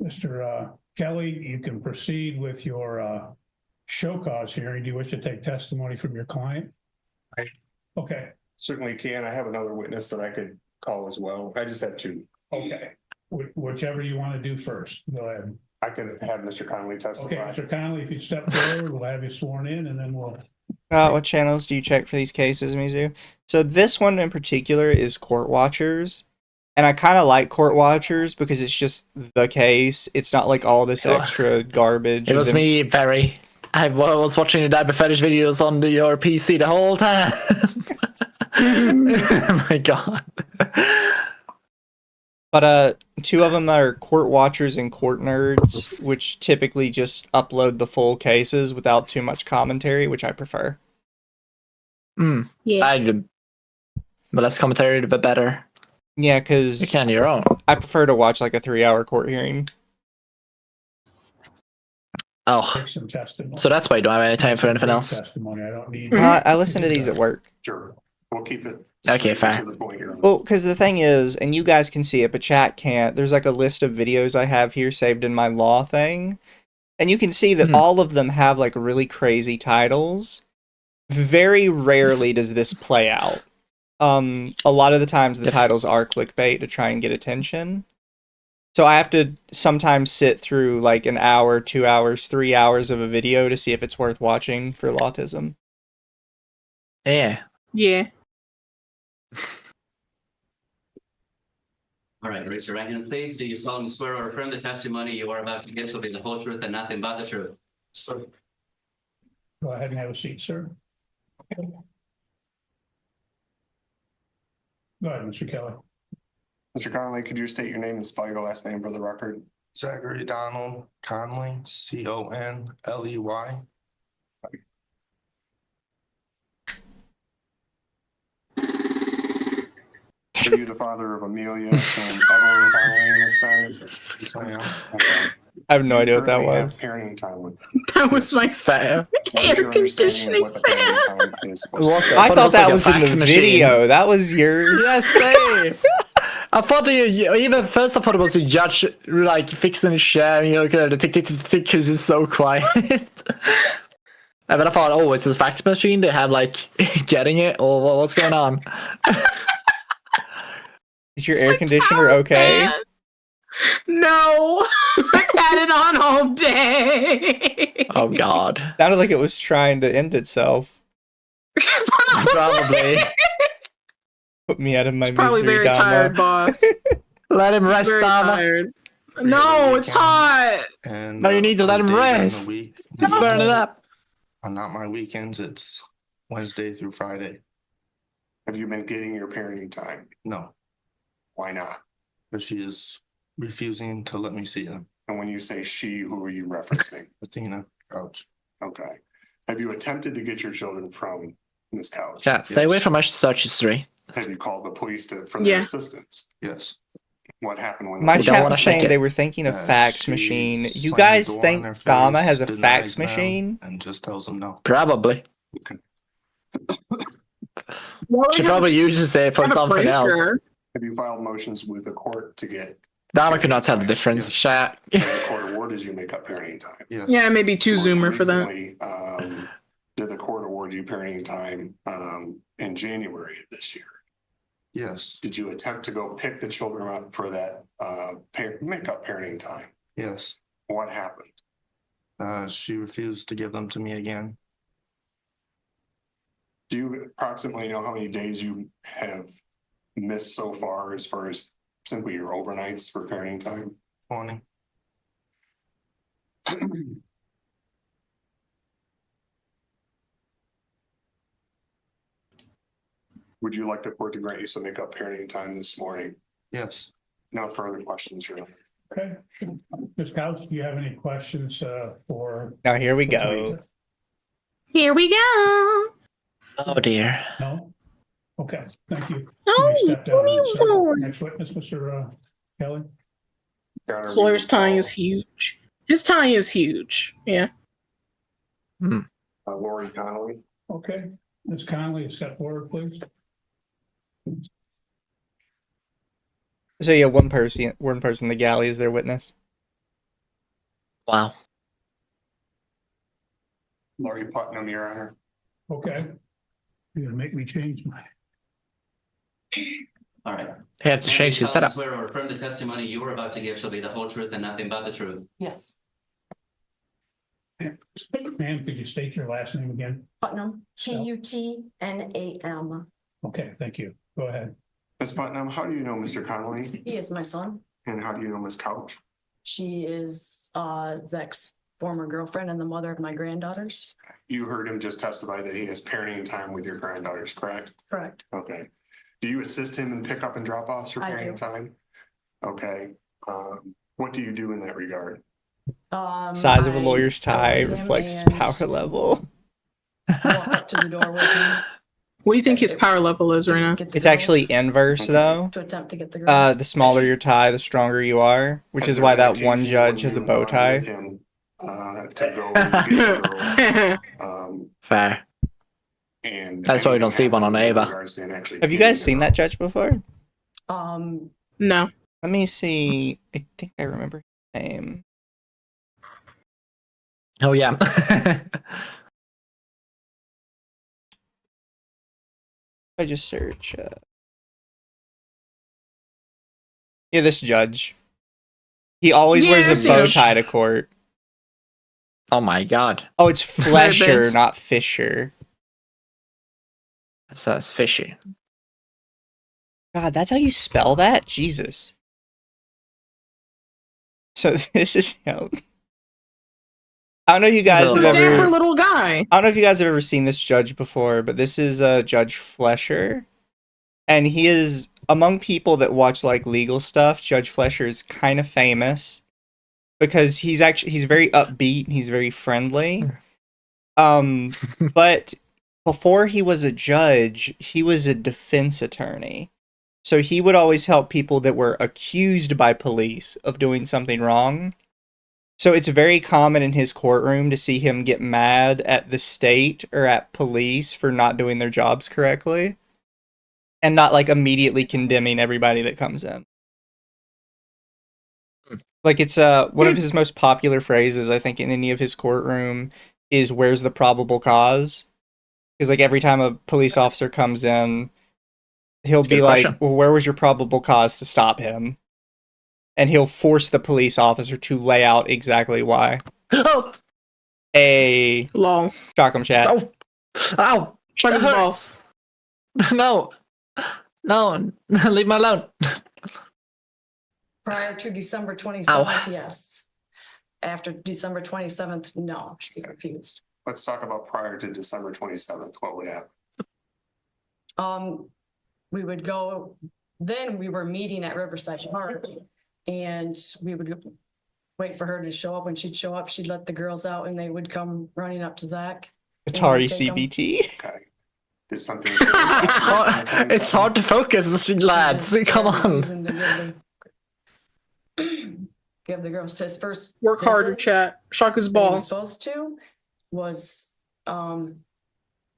Mr. Kelly, you can proceed with your show cause hearing. Do you wish to take testimony from your client? Right. Okay. Certainly can. I have another witness that I could call as well. I just have 2. Okay. Whichever you want to do first. Go ahead. I could have Mr. Connolly testify. Okay, Mr. Connolly, if you step forward, we'll have you sworn in and then we'll. What channels do you check for these cases, Mizu? So this one in particular is Court Watchers. And I kind of like Court Watchers because it's just the case. It's not like all this extra garbage. It was me, Barry. I was watching the diaper fetish videos on your PC the whole time. Oh my god. But 2 of them are Court Watchers and Court Nerds, which typically just upload the full cases without too much commentary, which I prefer. Yeah. But less commentary, a bit better. Yeah, because You can your own. I prefer to watch like a 3-hour court hearing. Oh, Take some testimony. so that's why you don't have any time for anything else. Testimony. I don't need. I listen to these at work. Sure. We'll keep it. Okay, straight fine. to the point here. Well, because the thing is, and you guys can see it, but chat can't, there's like a list of videos I have here saved in my law thing. And you can see that all of them have like really crazy titles. Very rarely does this play out. A lot of the times the titles are clickbait to try and get attention. So I have to sometimes sit through like an hour, 2 hours, 3 hours of a video to see if it's worth watching for autism. Yeah. Yeah. All right, raise your right hand, please. Do you solemnly swear or affirm the testimony you are about to give shall be the whole truth and nothing but the truth? So, Go ahead and have a seat, sir. Go ahead, Mr. Kelly. Mr. Connolly, could you state your name and spell your last name for the record? Zachary Donald Conley, Conley. Are you the father of Amelia and Evelyn Connolly in this matter? Yes, I am. Okay. I have no idea what that Currently have was. Parenting time with. That was my Fair. What is air your understanding conditioning of what the fan. parenting time is supposed to What's be? it? I thought it thought was like that a was in fax the machine. video. That was your. Yes, same. I thought even first I thought it was a judge like fixing his chair, you know, the tick tick tick tick because it's so quiet. And then I thought, oh, it's a fax machine. They have like getting it, or what's going on? Is your It's air my conditioner tower okay? fan. No, I've had it on all day. Oh God, Sounded like it was trying to end itself. probably. Put me out of my It's probably misery, very tired, Dama. boss. Let him He's rest, very Dama. tired. No, it's hot. And No, you need to let him days during the rest. week, He's burning up. not my weekends, it's Wednesday through Friday. Have you been getting your parenting time? No, Why not? but she is refusing to let me see them. And when you say she, who are you referencing? Athena, couch. Okay. Have you attempted to get your children from this couch? Yeah, stay away from my search history. Have you called the police for their Yeah. assistance? Yes. What happened when My We don't chat wanna was shake saying it. they were thinking of fax She machine. You slams guys the door in think their Dama face, has a denies fax them, machine? and just tells them no. Probably. Well, She we have- probably uses it for have a something else. printer. Have you filed motions with the court to get, Dama could not tell the difference. Yes. Chat. has the court awarded you make up parenting time? Yes. Yeah, maybe too Most zoomer for that. recently, did the court award you parenting time in January of this year? Yes. Did you attempt to go pick the children up for that make up parenting time? Yes. What happened? She refused to give them to me again. Do you approximately know how many days you have missed so far as simply your overnights for parenting time? 20. Would you like the court to grant you some make up parenting time this morning? Yes. No further questions, Your Honor. Okay. Ms. Couch, do you have any questions for? Now here we go. Here we go. Oh dear. No? Okay, thank you. Oh, You may step down. what are you doing? Next witness, Mr. Kelly. Your Honor, Sawyer's we tie call, is huge. His tie is huge. Yeah. Lori Connolly. Okay, Ms. Conley, step forward, please. So yeah, one person in the galley is their witness. Wow. Lori Putnam, Your Honor. Okay. You're gonna make me change my. All right. He had to Ma'am, change you his solemnly setup. Swear or affirm the testimony you are about to give shall be the whole truth and nothing but the truth. Yes. Ma'am, could you state your last name again? Putnam, Putnam. Okay, thank you. Go ahead. Ms. Putnam, how do you know Mr. Connolly? He is my son. And how do you know Ms. Couch? She is Zach's former girlfriend and the mother of my granddaughters. You heard him just testify that he has parenting time with your granddaughters, correct? Correct. Okay. Do you assist him in pickup and drop offs for I parenting do. time? Okay. What do you do in that regard? Size of a I lawyer's tie go with him reflects his and power level. Walk up to the door with him. What do you think his power level is right now? Get the It's girls actually inverse though. to attempt to get the girls. The smaller your tie, the stronger you are, which Has is there why been that one occasion judge when has a you've bow gone tie. with him, to go get the girls, Fair. and That's why we don't see one on anything Ava. happened in regards to him actually Have you getting guys the seen that judge before? No. Let me see. I think I remember his name. Oh yeah. I just search. Yeah, this judge. He always Yeah, wears I've a seen bow him. tie to court. Oh my god. Oh, it's Flesher, Ribbons. not Fisher. So that's fishy. God, that's how you spell that? Jesus. So this is him. I don't know if you guys He's have a Dapper ever. little guy. I don't know if you guys have ever seen this judge before, but this is Judge Flesher, and he is among people that watch like legal stuff. Judge Flesher is kind of famous because he's very upbeat, he's very friendly. But before he was a judge, he was a defense attorney. So he would always help people that were accused by police of doing something wrong. So it's very common in his courtroom to see him get mad at the state or at police for not doing their jobs correctly and not like immediately condemning everybody that comes in. Like it's one of his most popular phrases, I think, in any of his courtroom is "Where's the probable cause?" Because like every time a police officer comes in, he'll be like, "Well, where was your probable cause to stop him?" And he'll force the police officer to lay out exactly why. Oh, A long shock 'em chat. ow, ow! Shut his That balls. hurts. No, no, leave me alone. Prior to December 27th, yes. After December 27th, no, she refused. Let's talk about prior to December 27th. What would happen? We would go, then we were meeting at Riverside Park and we would wait for her to show up. When she'd show up, she'd let the girls out and they would come running up to Zach. Atari CBT. Okay. Did something It's hard to focus, lads. Come on. Give the girls his first Work harder, chat. Shock his that he was balls. supposed to was, I'm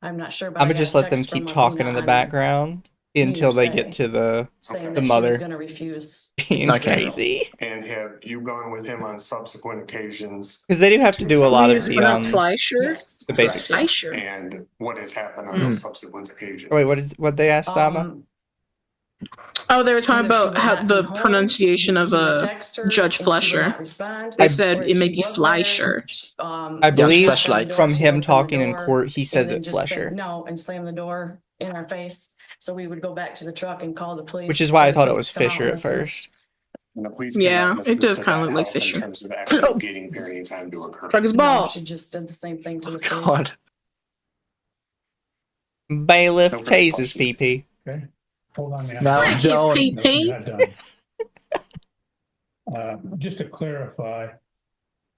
not sure. But I'm I gonna got just a let them text from keep talking in Amina the background until they get to the saying the that she was mother gonna refuse. being Okay. crazy. And have you gone with him on subsequent occasions? Because they do have to do a lot of It's the pronounced Fleischer. the basic stuff. Fleischer. And what has happened on those subsequent occasions? Wait, what they asked Dama? Oh, they were talking Either she about would how not the be home, pronunciation of he would text her, Judge and she would Fleischer. not respond, They I- said or it if may she be was there, Fleischer. I believe fleshlight. from him opened the talking in door, court, he and says then it just said Flesher, no and slammed the door in our face. So we would go back to the truck and call the police. which is why I for thought it the was police to come Fisher out at and assist. first. And the police Yeah, cannot it does assist kinda at look that like help in Fisher. terms of actually getting parenting time to occur. Shock his No, balls. she just did the same thing to the police. God. Bailiff No further tases questions. PP. Okay, hold on. man. No, Thank you, don't. Pete. No, you're not done. Just to clarify,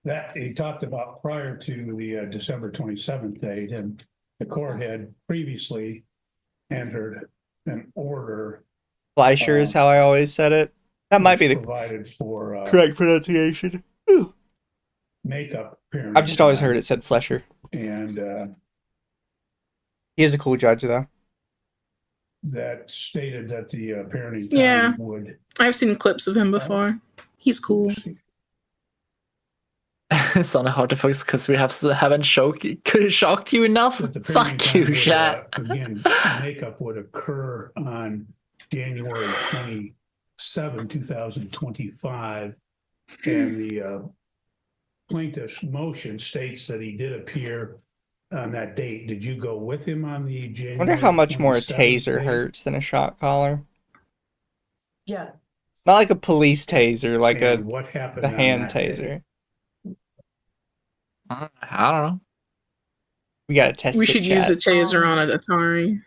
that he talked about prior to the December 27th date, and the court had previously entered an order. Fleischer is how I always said it. That might be the provided for correct pronunciation. makeup parenting. I've just always time. heard it said Flesher. And He is a cool judge, though. that stated that the parenting Yeah. time would. I've seen clips of him before. He's cool. It's not hard to focus because we haven't shocked you enough. That the parenting Fuck time you, would, chat. Again, makeup would occur on January 27, 2025. And the plaintiff's motion states that he did appear on that date. Did you go with him on the I January? wonder how much more a 27th taser date? hurts than a shot collar. Yeah. Not like a police taser, like And what happened the on hand that day? taser. I don't know. We gotta test. We it, should use a chat. taser on an Atari.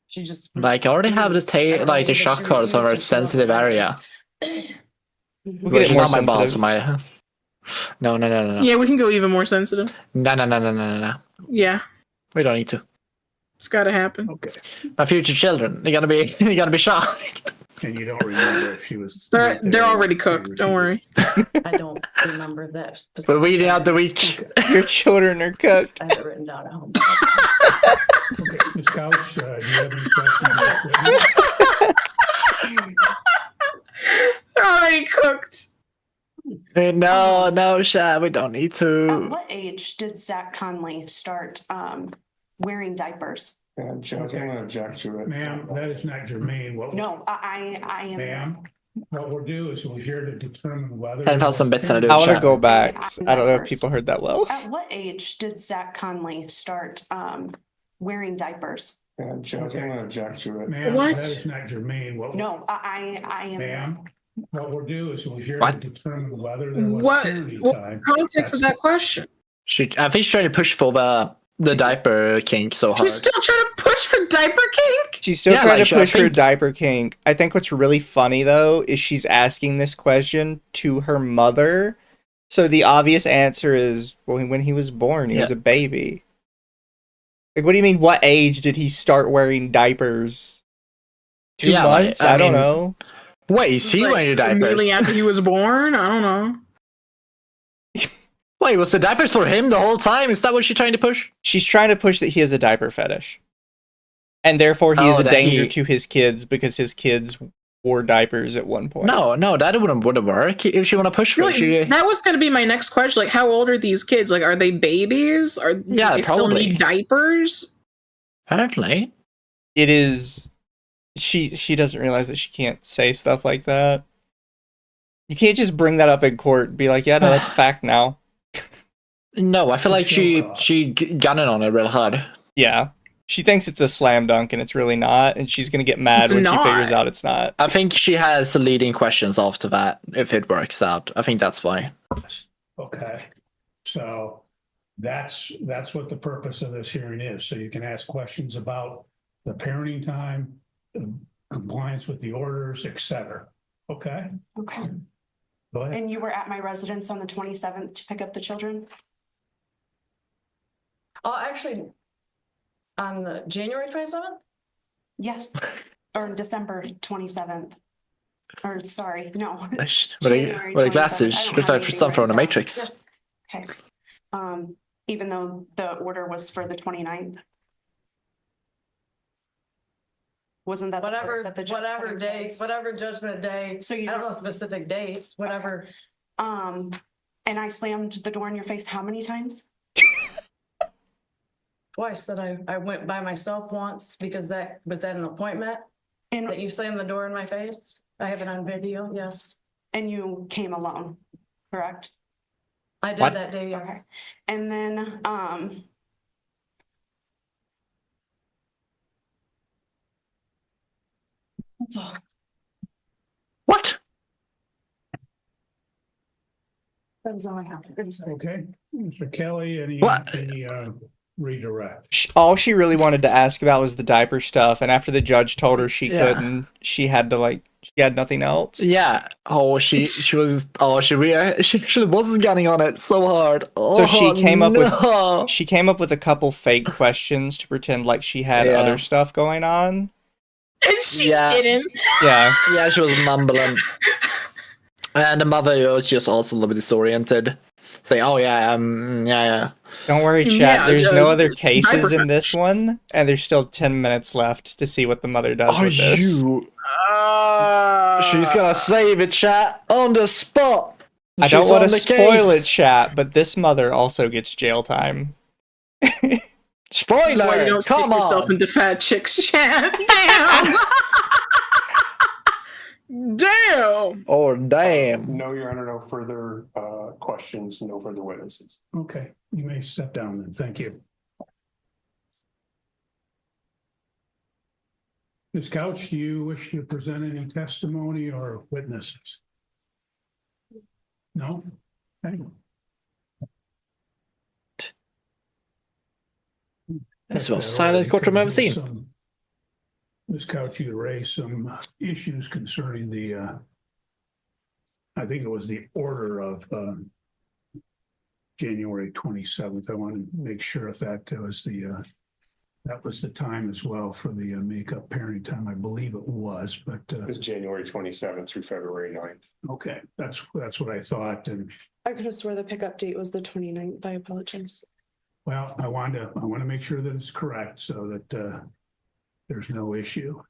She just Like I already have the shock collar on a sensitive area. We'll get Which it is more not my balls, sensitive. my. No. Yeah, we can go even more sensitive. No. Yeah, We don't need to. it's gotta happen. Okay. My future children, they're gonna be shocked. And you don't remember if she was. They're already cooked. Don't worry. I don't remember that. We're weeding out the week. Your children are cooked. I have it written down at home. Okay, Ms. Couch, do you have any questions? They're already cooked. No, Shad, we don't need At to. what age did Zach Conley start wearing diapers? I'm going to object to it. Ma'am, that is not germane. What? No, I am. Ma'am, what we'll do is we're here to determine whether. 10,000 bits and I do I want to chat. go back. I don't know if people heard that well. At what age did Zach Conley start wearing diapers? I'm going to object to it. Ma'am, What? that is not germane. What? No, I am. Ma'am, what we'll do is we're here What? to determine whether there was What? parenting What time. context of that question? I think she's trying to push for the diaper kink so hard. She's still trying to push for diaper kink. She's still Yeah, trying like, to I push for think- diaper kink. I think what's really funny though is she's asking this question to her mother. So the obvious answer is, well, when he was born, he was Yeah. a baby. Like, what do you mean? What age did he start wearing diapers? 2 Yeah, like, months? I I don't mean, know. Wait, is he It's like wearing diapers? immediately after he was born? I don't know. Wait, was the diapers for him the whole time? Is that what she's trying to push? She's trying to push that he has a diaper fetish. And therefore he is a that danger to his kids because his kids wore diapers at one point. No, that wouldn't work if she want to push for it. That was going to be my next question. Like, how old are these kids? Like, are they babies? Or do they still probably. need diapers? Apparently. It is... She doesn't realize that she can't say stuff like that. You can't just bring that up in court and be like, yeah, no, that's a fact now. No, I feel like she got it on it real hard. Yeah. She thinks it's a slam dunk and it's really not, and she's going to get mad when she figures out it's not. I think she has leading questions after that, if it works out. I think that's why. Okay, so that's what the purpose of this hearing is. So you can ask questions about the parenting time, compliance with the orders, etc. Okay? Okay. Go ahead. And you were at my residence on the 27th to pick up the children? Oh, actually, on the January 27th? Yes. Or December 27th. Or sorry, no. What are glasses? Look like for stuff from the Matrix. Yes. Okay. Even though the order was for the 29th. Wasn't that whatever day, placed? whatever judgment day? So you I don't know specific dates, whatever. And I slammed the door in your face how many times? Twice. That I went by myself once because that was at an appointment. And that you slammed the door in my face. I have it on video. Yes. And you came alone, correct? I did that day. Yes. Okay. And then that's all. What? That was all I have. Okay, Mr. Kelly, any redirect? All she really wanted to ask about was the diaper stuff, and after the judge told her she couldn't, she had to she had nothing else. Yeah. Oh, she actually was getting on it so hard. So she came up with a couple fake questions to pretend like she had other stuff going on. And she didn't. Yeah. Yeah, she was mumbling. And the mother was just also a little bit disoriented. Saying, oh yeah. Don't worry, chat. There's no other cases in this one, and there's still 10 minutes left to see what the mother does with this. She's gonna save it, chat, on the spot. I don't want to spoil it, chat, but this mother also gets jail time. Spoiler! That's why you don't stick yourself into fat chicks, chat. Damn! Damn! Oh, damn. No, Your Honor, no further questions, no further witnesses. Okay, you may step down then. Thank you. Ms. Couch, do you wish to present any testimony or witnesses? No? Okay. That's the most silent courtroom I've ever seen. Ms. Couch, you raised some issues concerning the, I think it was the order of January 27th. I want to make sure if that was the time as well for the makeup parenting time. I believe it was, but it was January 27th through February 9th. Okay, that's what I thought. And I could have swore the pickup date was the 29th. I apologize. well, I want to make sure that it's correct so that there's no issue.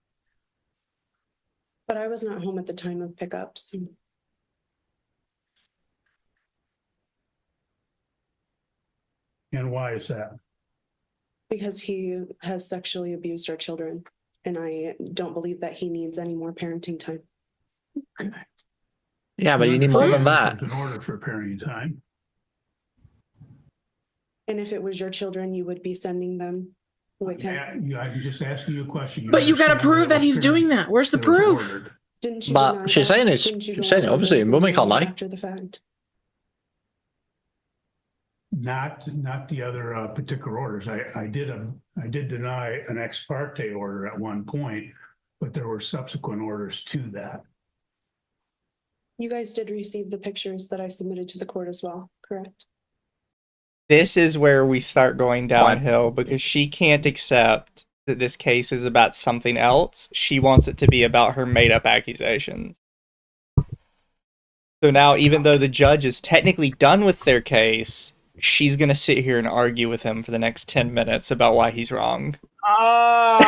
But I was not home at the time of pickups. And why is that? Because he has sexually abused our children, and I don't believe that he needs any more parenting time. Okay. Yeah, but you need more than that. In order for parenting time. And if it was your children, you would be sending them with him. I'm just asking you a question. But you got to prove that he's doing that. Where's the proof? Didn't you? But she's saying it. She's saying it. Obviously, women can't lie. After the fact. Not the other particular orders. I did deny an ex parte order at one point, but there were subsequent orders to that. You guys did receive the pictures that I submitted to the court as well, correct? This is where we start going downhill because she can't accept that this case is about something else. She wants it to be about her made up accusations. So now, even though the judge is technically done with their case, she's going to sit here and argue with him for the next 10 minutes about why he's wrong. Oh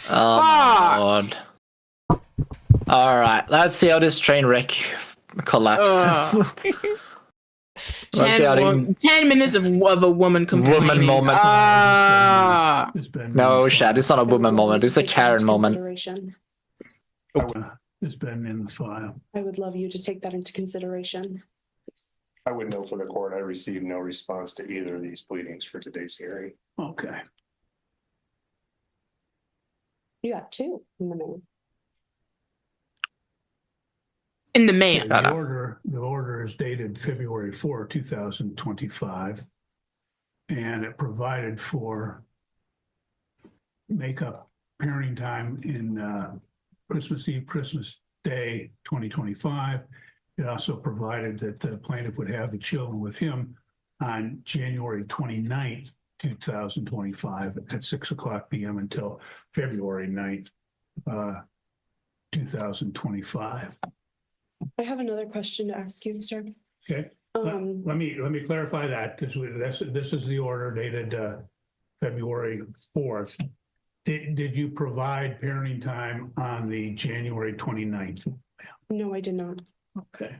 my lord. Alright, let's see how this train wreck collapses. 10 minutes of a woman complaining. Woman moment. No, Shad, it's not a woman moment. It's a Karen moment. It's been in the file. I would love you to take that into consideration. I would note for the court, I received no response to either of these pleadings for today's hearing. Okay. You got two in the mail. In the mail. The order is dated February 4, 2025. And it provided for makeup parenting time in Christmas Eve, Christmas Day, 2025. It also provided that the plaintiff would have the children with him on January 29th, 2025 at 6:00 p.m. until February 9th, 2025. I have another question to ask you, sir. Okay. Let me clarify that, because this is the order dated February 4th. Did you provide parenting time on the January 29th? No, I did not. Okay.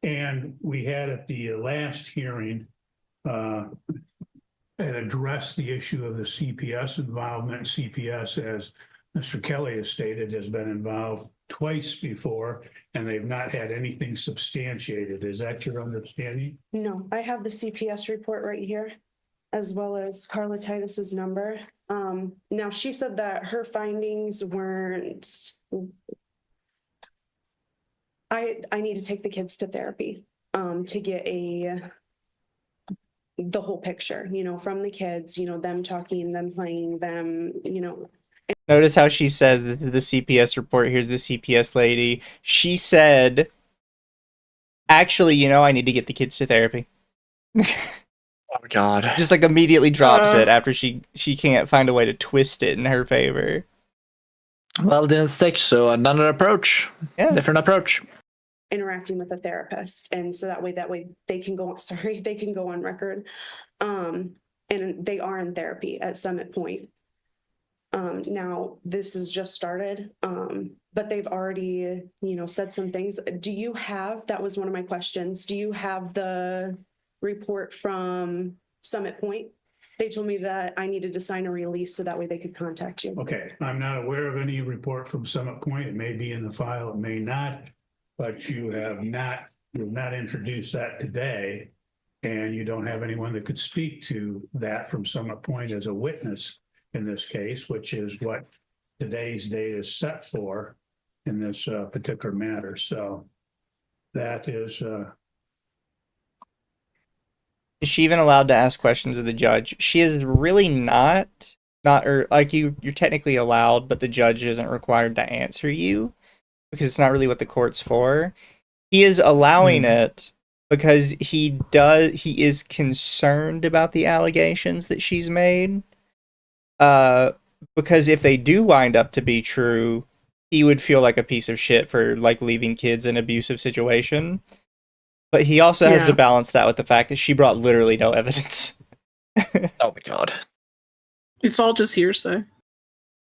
And we had at the last hearing and addressed the issue of the CPS involvement. CPS, as Mr. Kelly has stated, has been involved twice before, and they've not had anything substantiated. Is that your understanding? No, I have the CPS report right here, as well as Carla Titus's number. Now she said that her findings weren't. I need to take the kids to therapy to get the whole picture, from the kids, them talking, them playing, them, Notice how she says the CPS report. Here's the CPS lady. She said, actually, I need to get the kids to therapy. Oh God. Just like immediately drops it after she can't find a way to twist it in her favor. Well, it didn't stick, so another approach. Yeah. Different approach. interacting with a therapist. And so that way they can go, they can go on record. And they are in therapy at Summit Point. Now this has just started, but they've already, said some things. Do you have, that was one of my questions. Do you have the report from Summit Point? They told me that I needed to sign a release so that way they could contact you. Okay, I'm not aware of any report from Summit Point. It may be in the file, it may not, but you have not introduced that today. And you don't have anyone that could speak to that from Summit Point as a witness in this case, which is what today's date is set for in this particular matter. So that is... Is she even allowed to ask questions of the judge? She is really not, or like you're technically allowed, but the judge isn't required to answer you because it's not really what the court's for. He is allowing it because he is concerned about the allegations that she's made. Because if they do wind up to be true, he would feel like a piece of shit for like leaving kids in an abusive situation. But he also has to balance that with the fact that she brought literally no evidence. Oh my god. It's all just hearsay.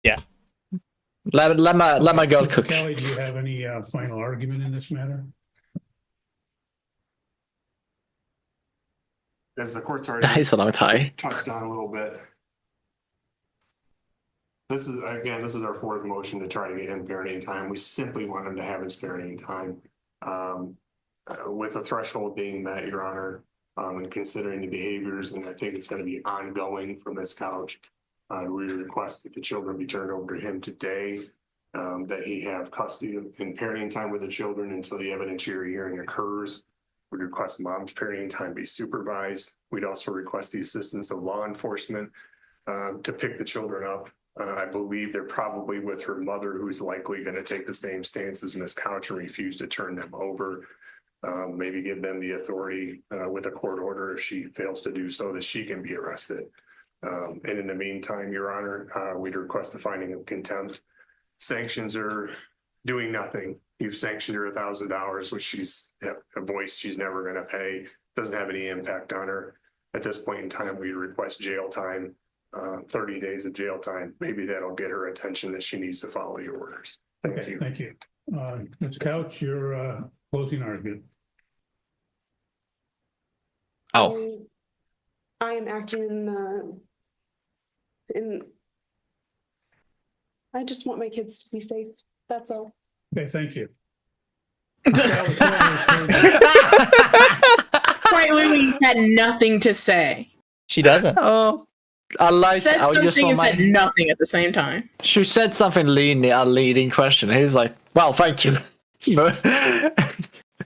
Yeah. Let my girl cook. Kelly, do you have any final argument in this matter? As the court's already That is a long time. touched on a little bit. This is our fourth motion to try to get him parenting time. We simply want him to have his parenting time. With a threshold being met, Your Honor, and considering the behaviors, and I think it's going to be ongoing from this couch. We request that the children be turned over to him today, that he have custody and parenting time with the children until the evidentiary hearing occurs. We'd request mom's parenting time be supervised. We'd also request the assistance of law enforcement to pick the children up. I believe they're probably with her mother, who's likely going to take the same stance as Ms. Couch and refuse to turn them over. Maybe give them the authority with a court order if she fails to do so, that she can be arrested. And in the meantime, Your Honor, we'd request a finding of contempt sanctions are doing nothing. You've sanctioned her $1,000, which she's a voice she's never going to pay. Doesn't have any impact on her. At this point in time, we request jail time, 30 days of jail time. Maybe that'll get her attention that she needs to follow your orders. Thank you. Thank you. Ms. Couch, your closing argument. Oh. I am acting I just want my kids to be safe. That's all. Okay, thank you. Quite literally had nothing to say. She doesn't. Oh, I like. Said I just something want and said my. nothing at the same time. She said something leading a leading question. He's like, "Well, thank you."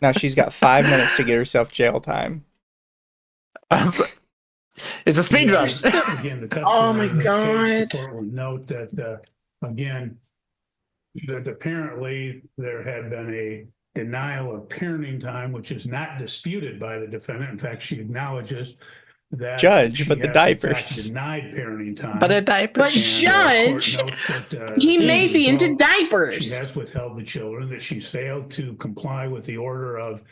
Now she's got 5 minutes to get herself jail time. It's a speed run. Again, the Oh my testimony in this case, God. the court will note that, again, that apparently there had been a denial of parenting time, which is not disputed by the defendant. In fact, she acknowledges that Judge, she but the has, in fact, diapers. denied parenting time. But the diapers. But And, Judge, court notes that, he may as a be into result, She diapers. has withheld the children, that she's failed to comply with the order of.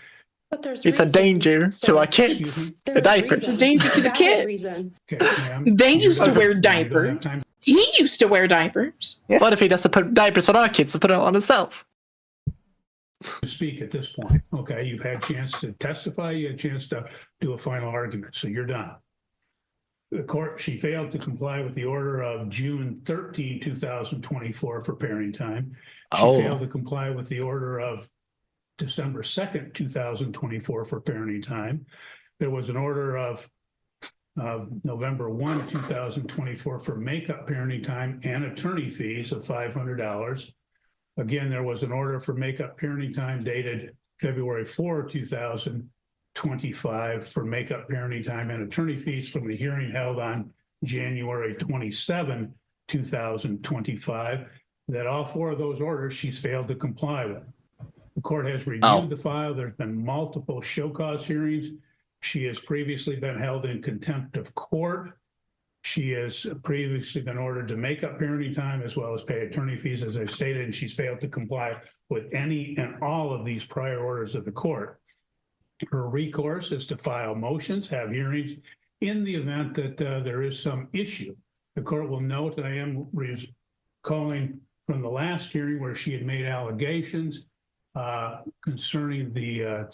But there's It's a reason. danger to our Excuse kids. me? The There's diapers. reason. It's a danger to the Valid kids. reason. Okay, ma'am. They used to wear You don't have diapers. time He used to wear diapers. What if he doesn't put diapers on our kids to put it on himself? to speak at this point. Okay, you've had a chance to testify, you had a chance to do a final argument, so you're done. The court, she failed to comply with the order of June 13, 2024 for parenting time. She failed to comply with the order of December 2nd, 2024 for parenting time. There was an order of November 1, 2024 for makeup parenting time and attorney fees of $500. Again, there was an order for makeup parenting time dated February 4, 2025 for makeup parenting time and attorney fees from the hearing held on January 27, 2025, that all four of those orders she's failed to comply with. The court has reviewed the file. There's been multiple show cause hearings. She has previously been held in contempt of court. She has previously been ordered to make up parenting time as well as pay attorney fees, as I've stated, and she's failed to comply with any and all of these prior orders of the court. Her recourse is to file motions, have hearings in the event that there is some issue. The court will note that I am recalling from the last hearing where she had made allegations concerning the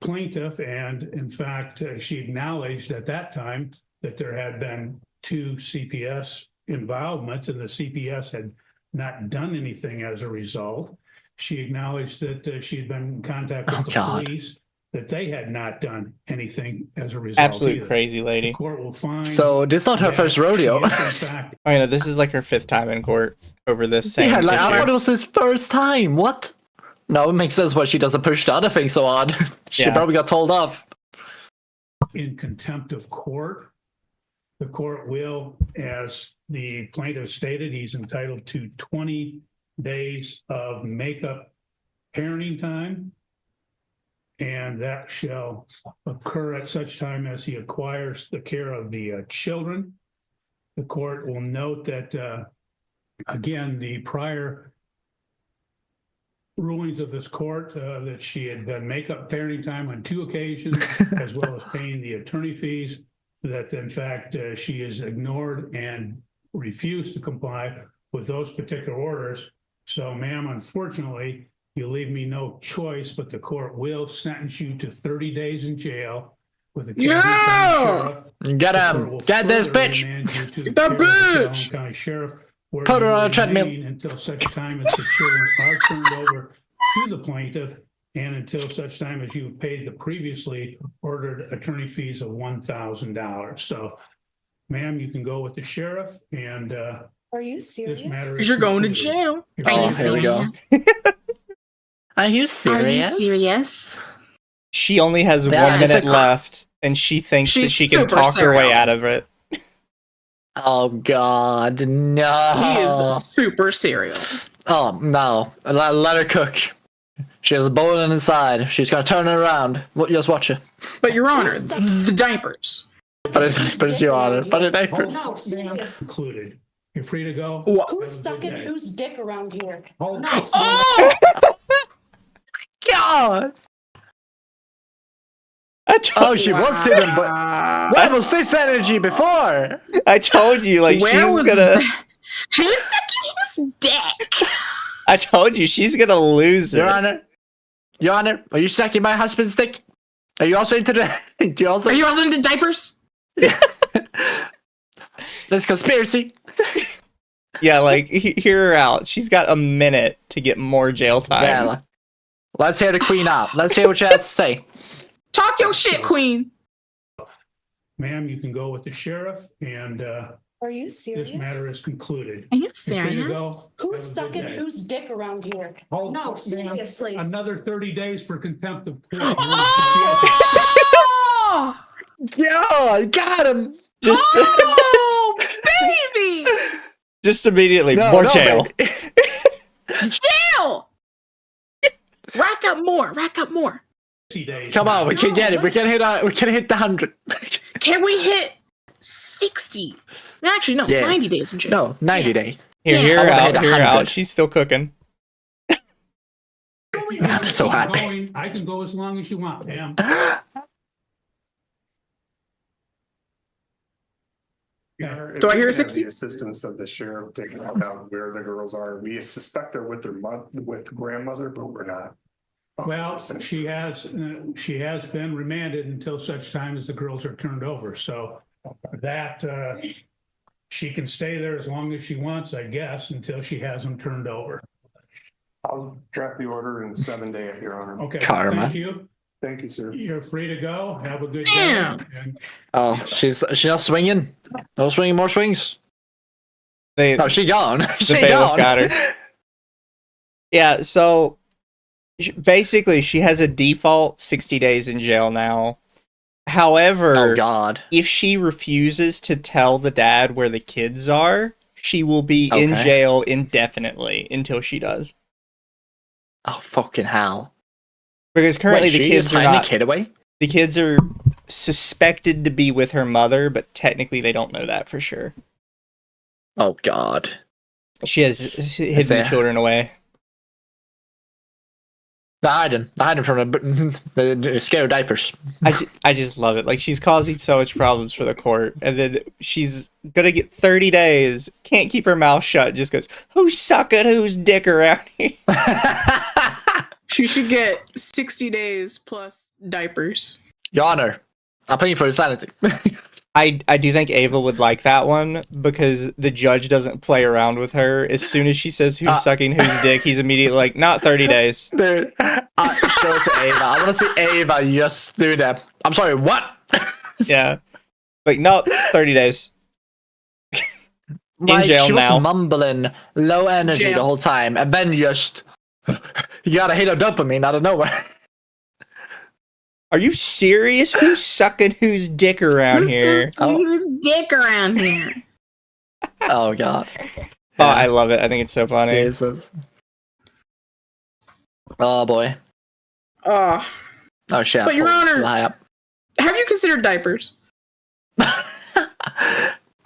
plaintiff, and in fact, she acknowledged at that time that there had been 2 CPS involvements and the CPS had not done anything as a result. She acknowledged that she had been in contact with the police, that they had not done anything as a result. Absolute either. crazy lady. The court will find So this is not her that first rodeo. she is, in fact, Oh, yeah, this is like her 5th time in court over this same Yeah, like I issue. thought it was his first time. What? No, it makes sense why she doesn't push the other thing so hard. She Yeah. probably got told off. in contempt of court. The court will, as the plaintiff stated, he's entitled to 20 days of makeup parenting time. And that shall occur at such time as he acquires the care of the children. The court will note that, again, the prior rulings of this court, that she had done makeup parenting time on 2 occasions, as well as paying the attorney fees, that in fact, she has ignored and refused to comply with those particular orders. So ma'am, unfortunately, you leave me no choice, but the court will sentence you to 30 days in jail with a Calhoun County Sheriff. Get The him. court will Get this further bitch. remand you to the The care of the Calhoun bitch. County Sheriff, where Put her you on a will treadmill. remain until such time as the children are turned over to the plaintiff, and until such time as you've paid the previously ordered attorney fees of $1,000. So, ma'am, you can go with the sheriff, and Are you this serious? matter is Because you're going to concluded. jail. You're Are Oh, you here we go. serious? Are you Are you serious? serious? She only has Yeah, 1 it's minute a- left, and she thinks that She's she can super talk her way serial. out of it. Oh God, no. He is super serial. Oh no, let her cook. She has a boiling inside. She's gonna turn it around. Just watch her. But Your Honor, the diapers. But it diapers, Your Honor. But it diapers. No, serious. Concluded. You're free to go. Wha- Who's sucking whose dick around here? Hold No. Oh God! Oh, she was sitting, but where was this energy before? I told you, like Where she's was gonna. that? Who's sucking his dick? I told you she's gonna lose it. Your Honor, are you sucking my husband's dick? Are you also into the? Do you also? Are you also into diapers? This conspiracy. Yeah, like hear her out. She's got a minute to get more jail time. Yeah, let's hear the queen out. Let's hear what she has to say. Talk your shit, queen. Ma'am, you can go with the sheriff, and Are you serious? this matter is concluded. Are you You're free to go. Who's Have a good sucking day. whose dick around here? Hold- No, ma'am, seriously. Another 30 days for contempt of court. Oh, Yeah, got him. Just, oh baby. just immediately No, more no, jail. baby. Jail. Rack up more. Rack up more. 60 days. Come on, we can get it. We can hit. We can hit the 100. Can we hit 60? Actually, no. Yeah. 90 days in jail. No, 90 days. Here, Yeah. hear I her wanna out. hit Hear her 100. out. She's still cooking. I'm so Keep happy. going. I can go as long as you want, ma'am. If Do I we hear a have 60? The assistance of the sheriff taking out where the girls are. We suspect they're with their with grandmother, but we're not. Well, she has been remanded until such time as the girls are turned over. So that she can stay there as long as she wants, I guess, until she has them turned over. I'll draft the order in 7 days, Your Honor. Okay. Karma. Thank you. Thank you, sir. You're free to go. Have a good Damn. day. And Oh, she's not swinging. No swinging. More swings. They, No, she gone. the She bailiff gone. got her. Yeah, so basically she has a default 60 days in jail now. However, Oh God. if she refuses to tell the dad where the kids are, she will be in Okay. jail indefinitely until she does. Oh fucking hell. Because currently Wait, the she kids just are hiding not. the kid away. The kids are suspected to be with her mother, but technically they don't know that for sure. Oh God. She has hidden the there- children away. They're hiding from the scary diapers. I just love it. Like, she's causing so much problems for the court, and then she's gonna get 30 days, can't keep her mouth shut, just goes, who's sucking whose dick around here? She should get 60 days plus diapers. Your Honor, I'm paying for insanity. I do think Ava would like that one, because the judge doesn't play around with her. As soon as she says who's sucking whose dick, he's immediately like, not 30 days. Dude, show it to Ava. I want to see Ava just do that. I'm sorry, what? Yeah. Like, no, 30 days. Like, jail she now. was mumbling low energy Jail. the whole time, and then just you gotta hit a dopamine out of nowhere. Are you serious? Who's sucking whose dick around here? Who's dick around here? Oh God. Oh, I love it. I think it's so funny. Jesus. Oh boy. Oh, Oh shit. But, Your Honor- High up. have you considered diapers?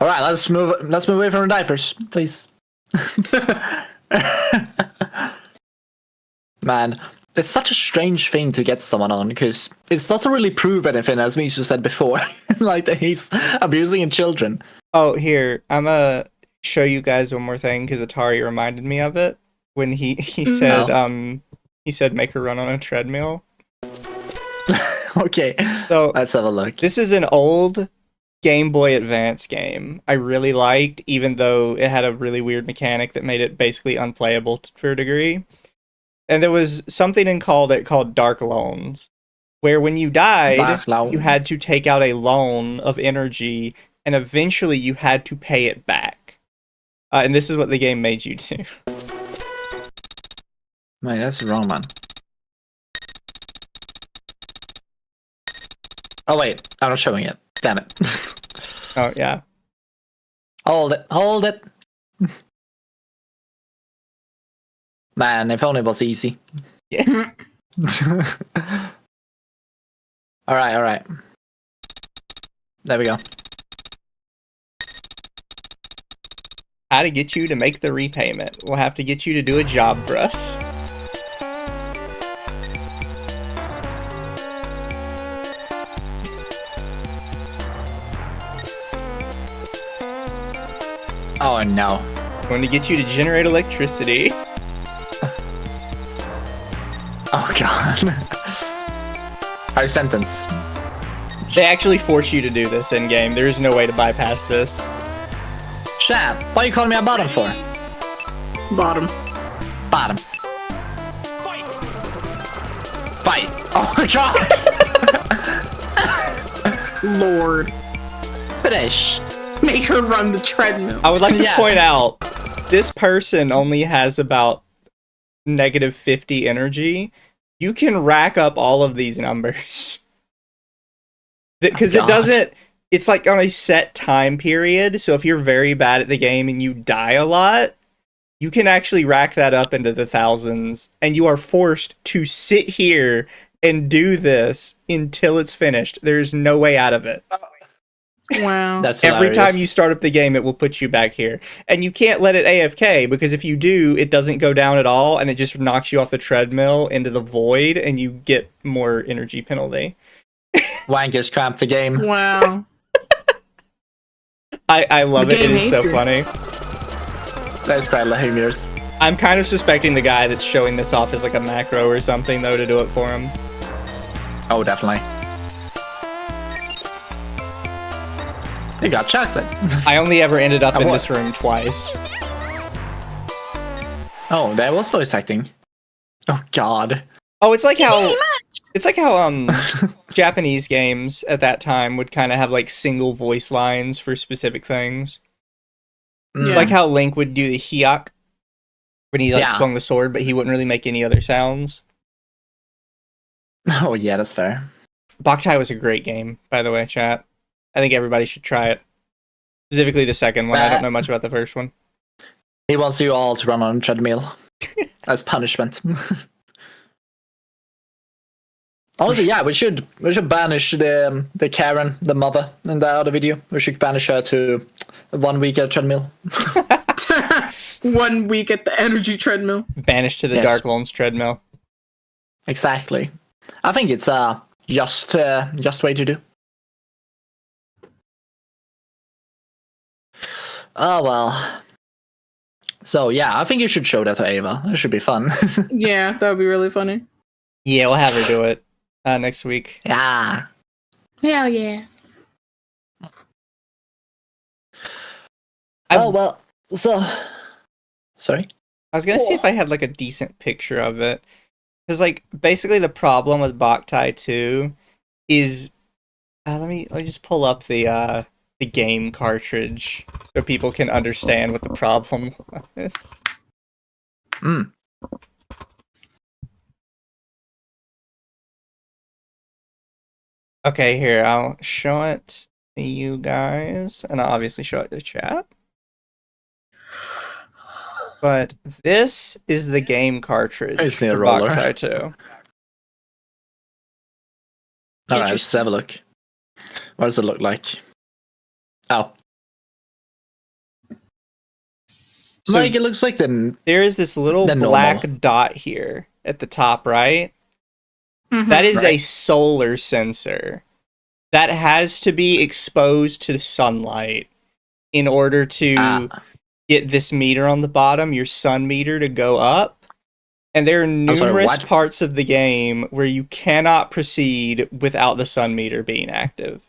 All right, let's move away from the diapers, please. Man, it's such a strange thing to get someone on, because it doesn't really prove anything, as Mizu said before, like that he's abusing children. Oh, here, I'm gonna show you guys one more thing, because Atari reminded me of it when he said he said make her run on a treadmill. Okay, So let's have a look. this is an old Game Boy Advance game I really liked, even though it had a really weird mechanic that made it basically unplayable for a degree. And there was something called Dark Loans, where when you died, Dark Loan. you had to take out a loan of energy, and eventually you had to pay it back. And this is what the game made you do. Man, that's wrong, man. Oh wait, I'm not showing it. Damn it. Oh, yeah. Hold it. Man, if only it was easy. Yeah. Alright. There we go. how to get you to make the repayment. We'll have to get you to do a job for us. Oh no. Going to get you to generate electricity. Oh god. Our sentence. They actually force you to do this in game. There is no way to bypass this. Chap, why are you calling me a bottom for? Bottom. Bottom. Fight. Oh my god. Lord. Finish. Make her run the treadmill. I would like to point out, this person only has about -50 energy. You can rack up all of these numbers. Because it doesn't, it's like on a set time period, so if you're very bad at the game and you die a lot, you can actually rack that up into the thousands, and you are forced to sit here and do this until it's finished. There's no way out of it. Wow. That's Every hilarious. time you start up the game, it will put you back here. And you can't let it AFK, because if you do, it doesn't go down at all, and it just knocks you off the treadmill into the void, and you get more energy penalty. Wankers cramped the game. Wow. I love The it. It game is so hates it. funny. That's quite hilarious. I'm kind of suspecting the guy that's showing this off as like a macro or something, though, to do it for him. Oh, definitely. You got chocolate. I only ever ended up in what? this room twice. Oh, that was voice acting. Oh god. Oh, it's like how Japanese games at that time would kind of have like single voice lines for specific things. Yeah. Like how Link would do the hyuk when he like Yeah. swung the sword, but he wouldn't really make any other sounds. Oh yeah, that's fair. Boktai was a great game, by the way, chat. I think everybody should try it. Specifically the second one. I don't know much about the first one. He wants you all to run on a treadmill as punishment. Honestly, yeah, we should banish the Karen, the mother, in the other video. We should banish her to 1 week at treadmill. 1 week at the energy treadmill. Banished to the Yes. Dark Loans treadmill. Exactly. I think it's just way to do. Oh well. So yeah, I think you should show that to Ava. It should be fun. Yeah, that would be really funny. Yeah, we'll have her do it next week. Yeah. Hell yeah. Oh well. So. Sorry. I was gonna see if I had like a decent picture of it, because like basically the problem with Boktai 2 is, let me just pull up the game cartridge so people can understand what the problem was. Mm. Okay, here, I'll show it to you guys, and I'll obviously show it to the chat. But this is the game cartridge I see a for roller. Boktai 2. Alright, let's have a look. What does it look like? Oh. So Like, it looks like the... there is this little The black normal. dot here at the top right. Mhm. That is a Right. solar sensor that has to be exposed to sunlight in order to get this meter on the bottom, your sun meter, to go up. And there are I'm sorry, numerous what? parts of the game where you cannot proceed without the sun meter being active.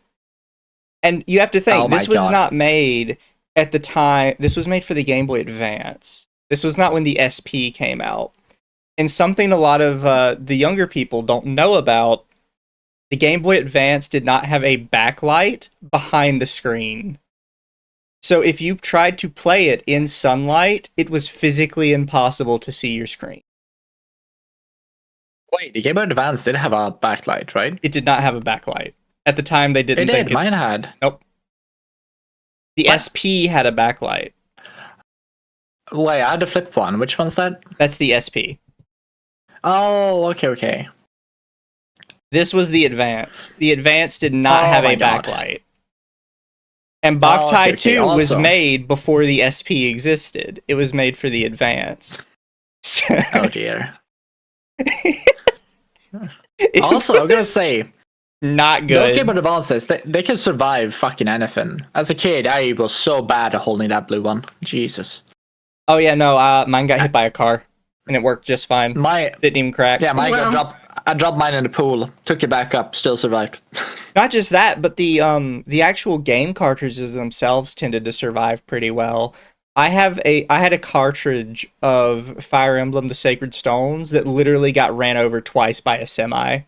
And you have to think, Oh my this was God. not made at the time. This was made for the Game Boy Advance. This was not when the SP came out. And something a lot of the younger people don't know about, the Game Boy Advance did not have a backlight behind the screen. So if you tried to play it in sunlight, it was physically impossible to see your screen. Wait, the Game Boy Advance did have a backlight, right? It did not have a backlight. At the time, they didn't It think did, mine had. Nope. The What? SP had a backlight. Wait, I had the flip one. Which one's that? That's the SP. Oh, okay. This was the Advance. The Advance did not Oh have my a God. backlight. And Boktai okay, 2 was also. made before the SP existed. It was made for the advance. Oh dear. Also, I'm gonna say, not those good. Game Boy Advances, they can survive fucking anything. As a kid, I was so bad at holding that blue one. Jesus. Oh yeah, no, mine got hit by a car, and it worked just fine. Didn't even crack. Yeah, mine got dropped. I dropped mine in the pool, took it back up, still survived. Not just that, but the actual game cartridges themselves tended to survive pretty well. I had a cartridge of Fire Emblem: The Sacred Stones that literally got ran over twice by a semi.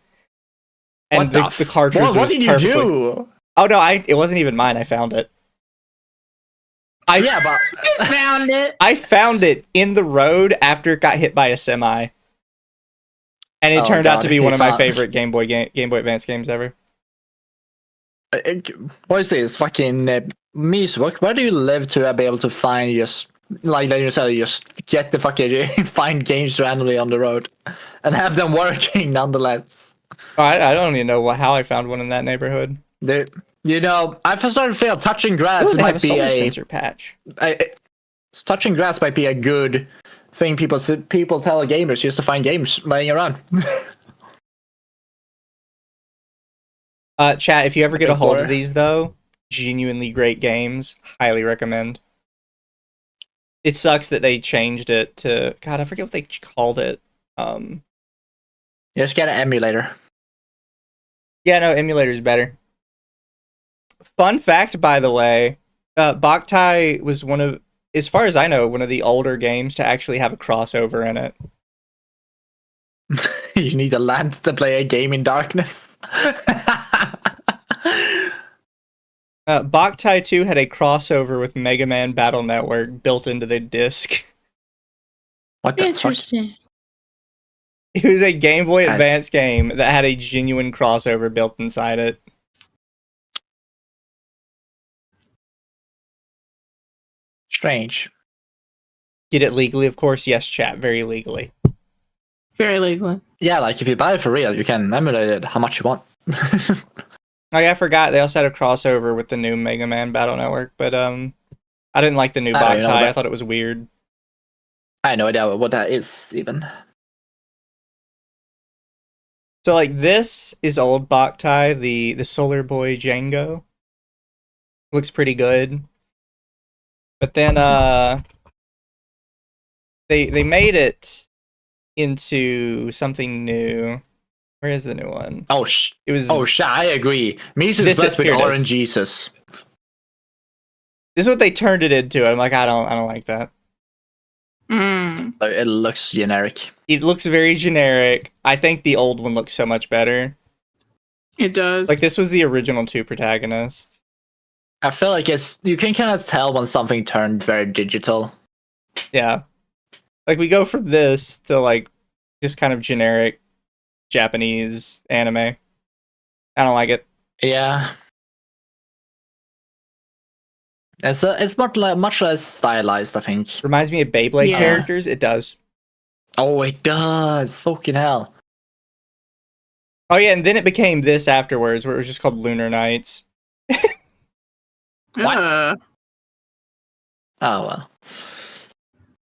And the cartridge was what did you perfectly... do? Oh no, it wasn't even mine. I found it. Yeah, but just found it. I found it in the road after it got hit by a semi. And it turned out to be one of my favorite Game Boy Advance games ever. What is this? Fucking Mizu, where do you live to be able to find just get the fucking find games randomly on the road and have them working nonetheless? Oh, I don't even know how I found one in that neighborhood. You know, I started to feel touching grass They have might be solar a sensor patch. Touching grass might be a good thing people tell gamers just to find games laying around. Chat, if you ever get a hold of these though, genuinely great games, highly recommend. It sucks that they changed it to, God, I forget what they called it. Just get an emulator. Yeah, no, emulator's better. Fun fact, by the way, Boktai was one of, as far as I know, one of the older games to actually have a crossover in it. You need a land to play a game in darkness. Boktai 2 had a crossover with Mega Man Battle Network built into the disc. What the Interesting. fuck? It was a Game Boy Advance game that had a genuine crossover built inside it. Strange. Get it legally, of course. Yes, chat. Very legally. Very legally. Yeah, like if you buy it for real, you can emulate it how much you want. Oh yeah, I forgot. They also had a crossover with the new Mega Man Battle Network, but I didn't like the new Boktai. I thought it was weird. I had no idea what that is even. So like this is old Boktai, the Solar Boy Django. Looks pretty good. But then they made it into something new. Where is the new one? Oh, it was. Oh, I agree. Mizu's blessed with RNGesus. This is what they turned it into. I'm like, I don't like that. It looks generic. It looks very generic. I think the old one looks so much better. It does. Like this was the original two protagonists. I feel like you can kind of tell when something turned very digital. Yeah. Like we go from this to like just kind of generic Japanese anime. I don't like it. Yeah. It's much less stylized, I think. Reminds me of Beyblade characters. It does. Oh, it does. Fucking hell. Oh yeah, and then it became this afterwards, where it was just called Lunar Nights. What? Oh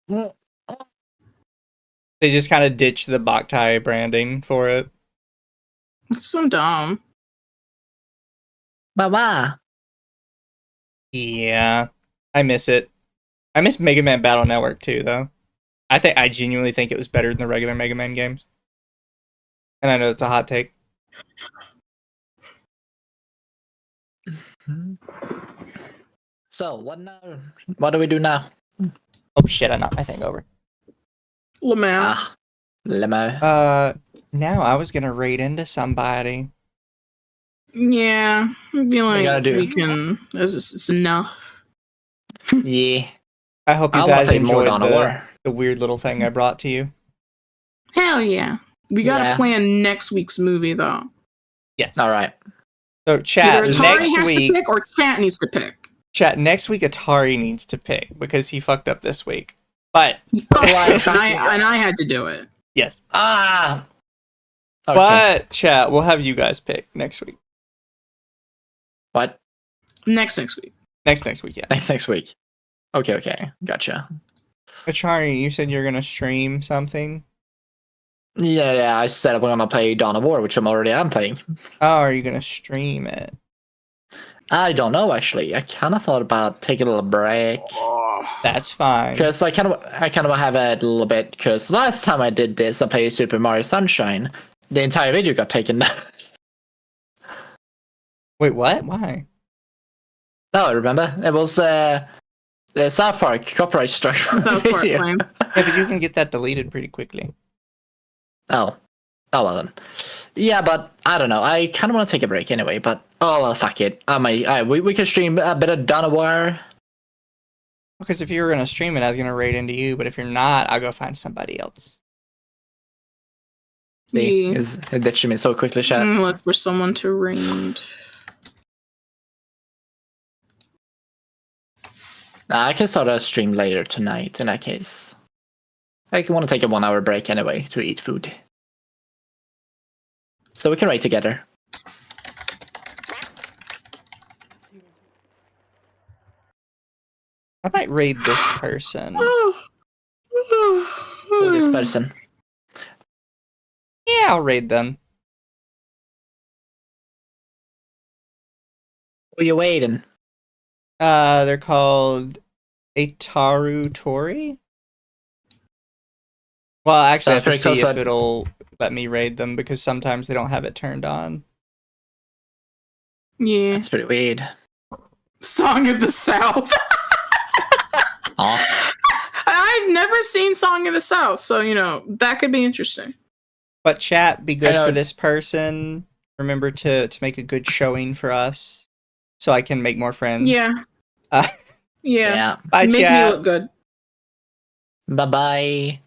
well. They just kind of ditched the Boktai branding for it. It's so dumb. Bye-bye. Yeah, I miss it. I miss Mega Man Battle Network too, though. I genuinely think it was better than the regular Mega Man games. And I know it's a hot take. So what now? What do we do now? Oh shit! I knocked my thing over. Lamau. Lemo. Now I was gonna raid into somebody. Yeah, I feel like we can. It's enough. Yeah. I hope you guys enjoyed the weird little thing I brought to you. Hell yeah. We gotta plan next week's movie though. Yes. All right. So chat Either Atari next has week, to pick or chat needs to pick. Chat next week. Atari needs to pick because he fucked up this week. But and I had to do it. Yes. Okay. But chat, we'll have you guys pick next week. What? Next week. Next week, yeah. Next week. Okay. Gotcha. Achari, you said you're gonna stream something? Yeah, I said I'm gonna play Dawn of War, which I'm playing. Oh, are you gonna stream it? I don't know, actually. I kind of thought about taking a little break. That's fine. Because I kind of have a little bit, because last time I did this, I played Super Mario Sunshine. The entire video got taken. Wait, what? Why? No, I remember. It was the South Park copyright strike. South Park claim. Yeah, but you can get that deleted pretty quickly. Oh, well then. Yeah, but I don't know. I kind of want to take a break anyway. But oh well, fuck it. We can stream a bit of Dawn of War. Because if you were gonna stream it, I was gonna raid into you. But if you're not, I'll go find somebody else. See, is ditching me so quickly, chat. Look for someone to raid. I can start a stream later tonight. In that case, I want to take a 1 hour break anyway to eat food. So we can raid together. I might raid this person. This person. Yeah, I'll raid them. Who you waiting? They're called Ataru Tori. Well, actually, I have to see if it'll let me raid them because sometimes they don't have it turned on. Yeah. That's pretty weird. Song of the South. I've never seen Song of the South, so that could be interesting. But chat, be good for this person. Remember to make a good showing for us, so I can make more friends. Yeah. Yeah. Yeah. Bye, Make chat. me look good. Bye bye.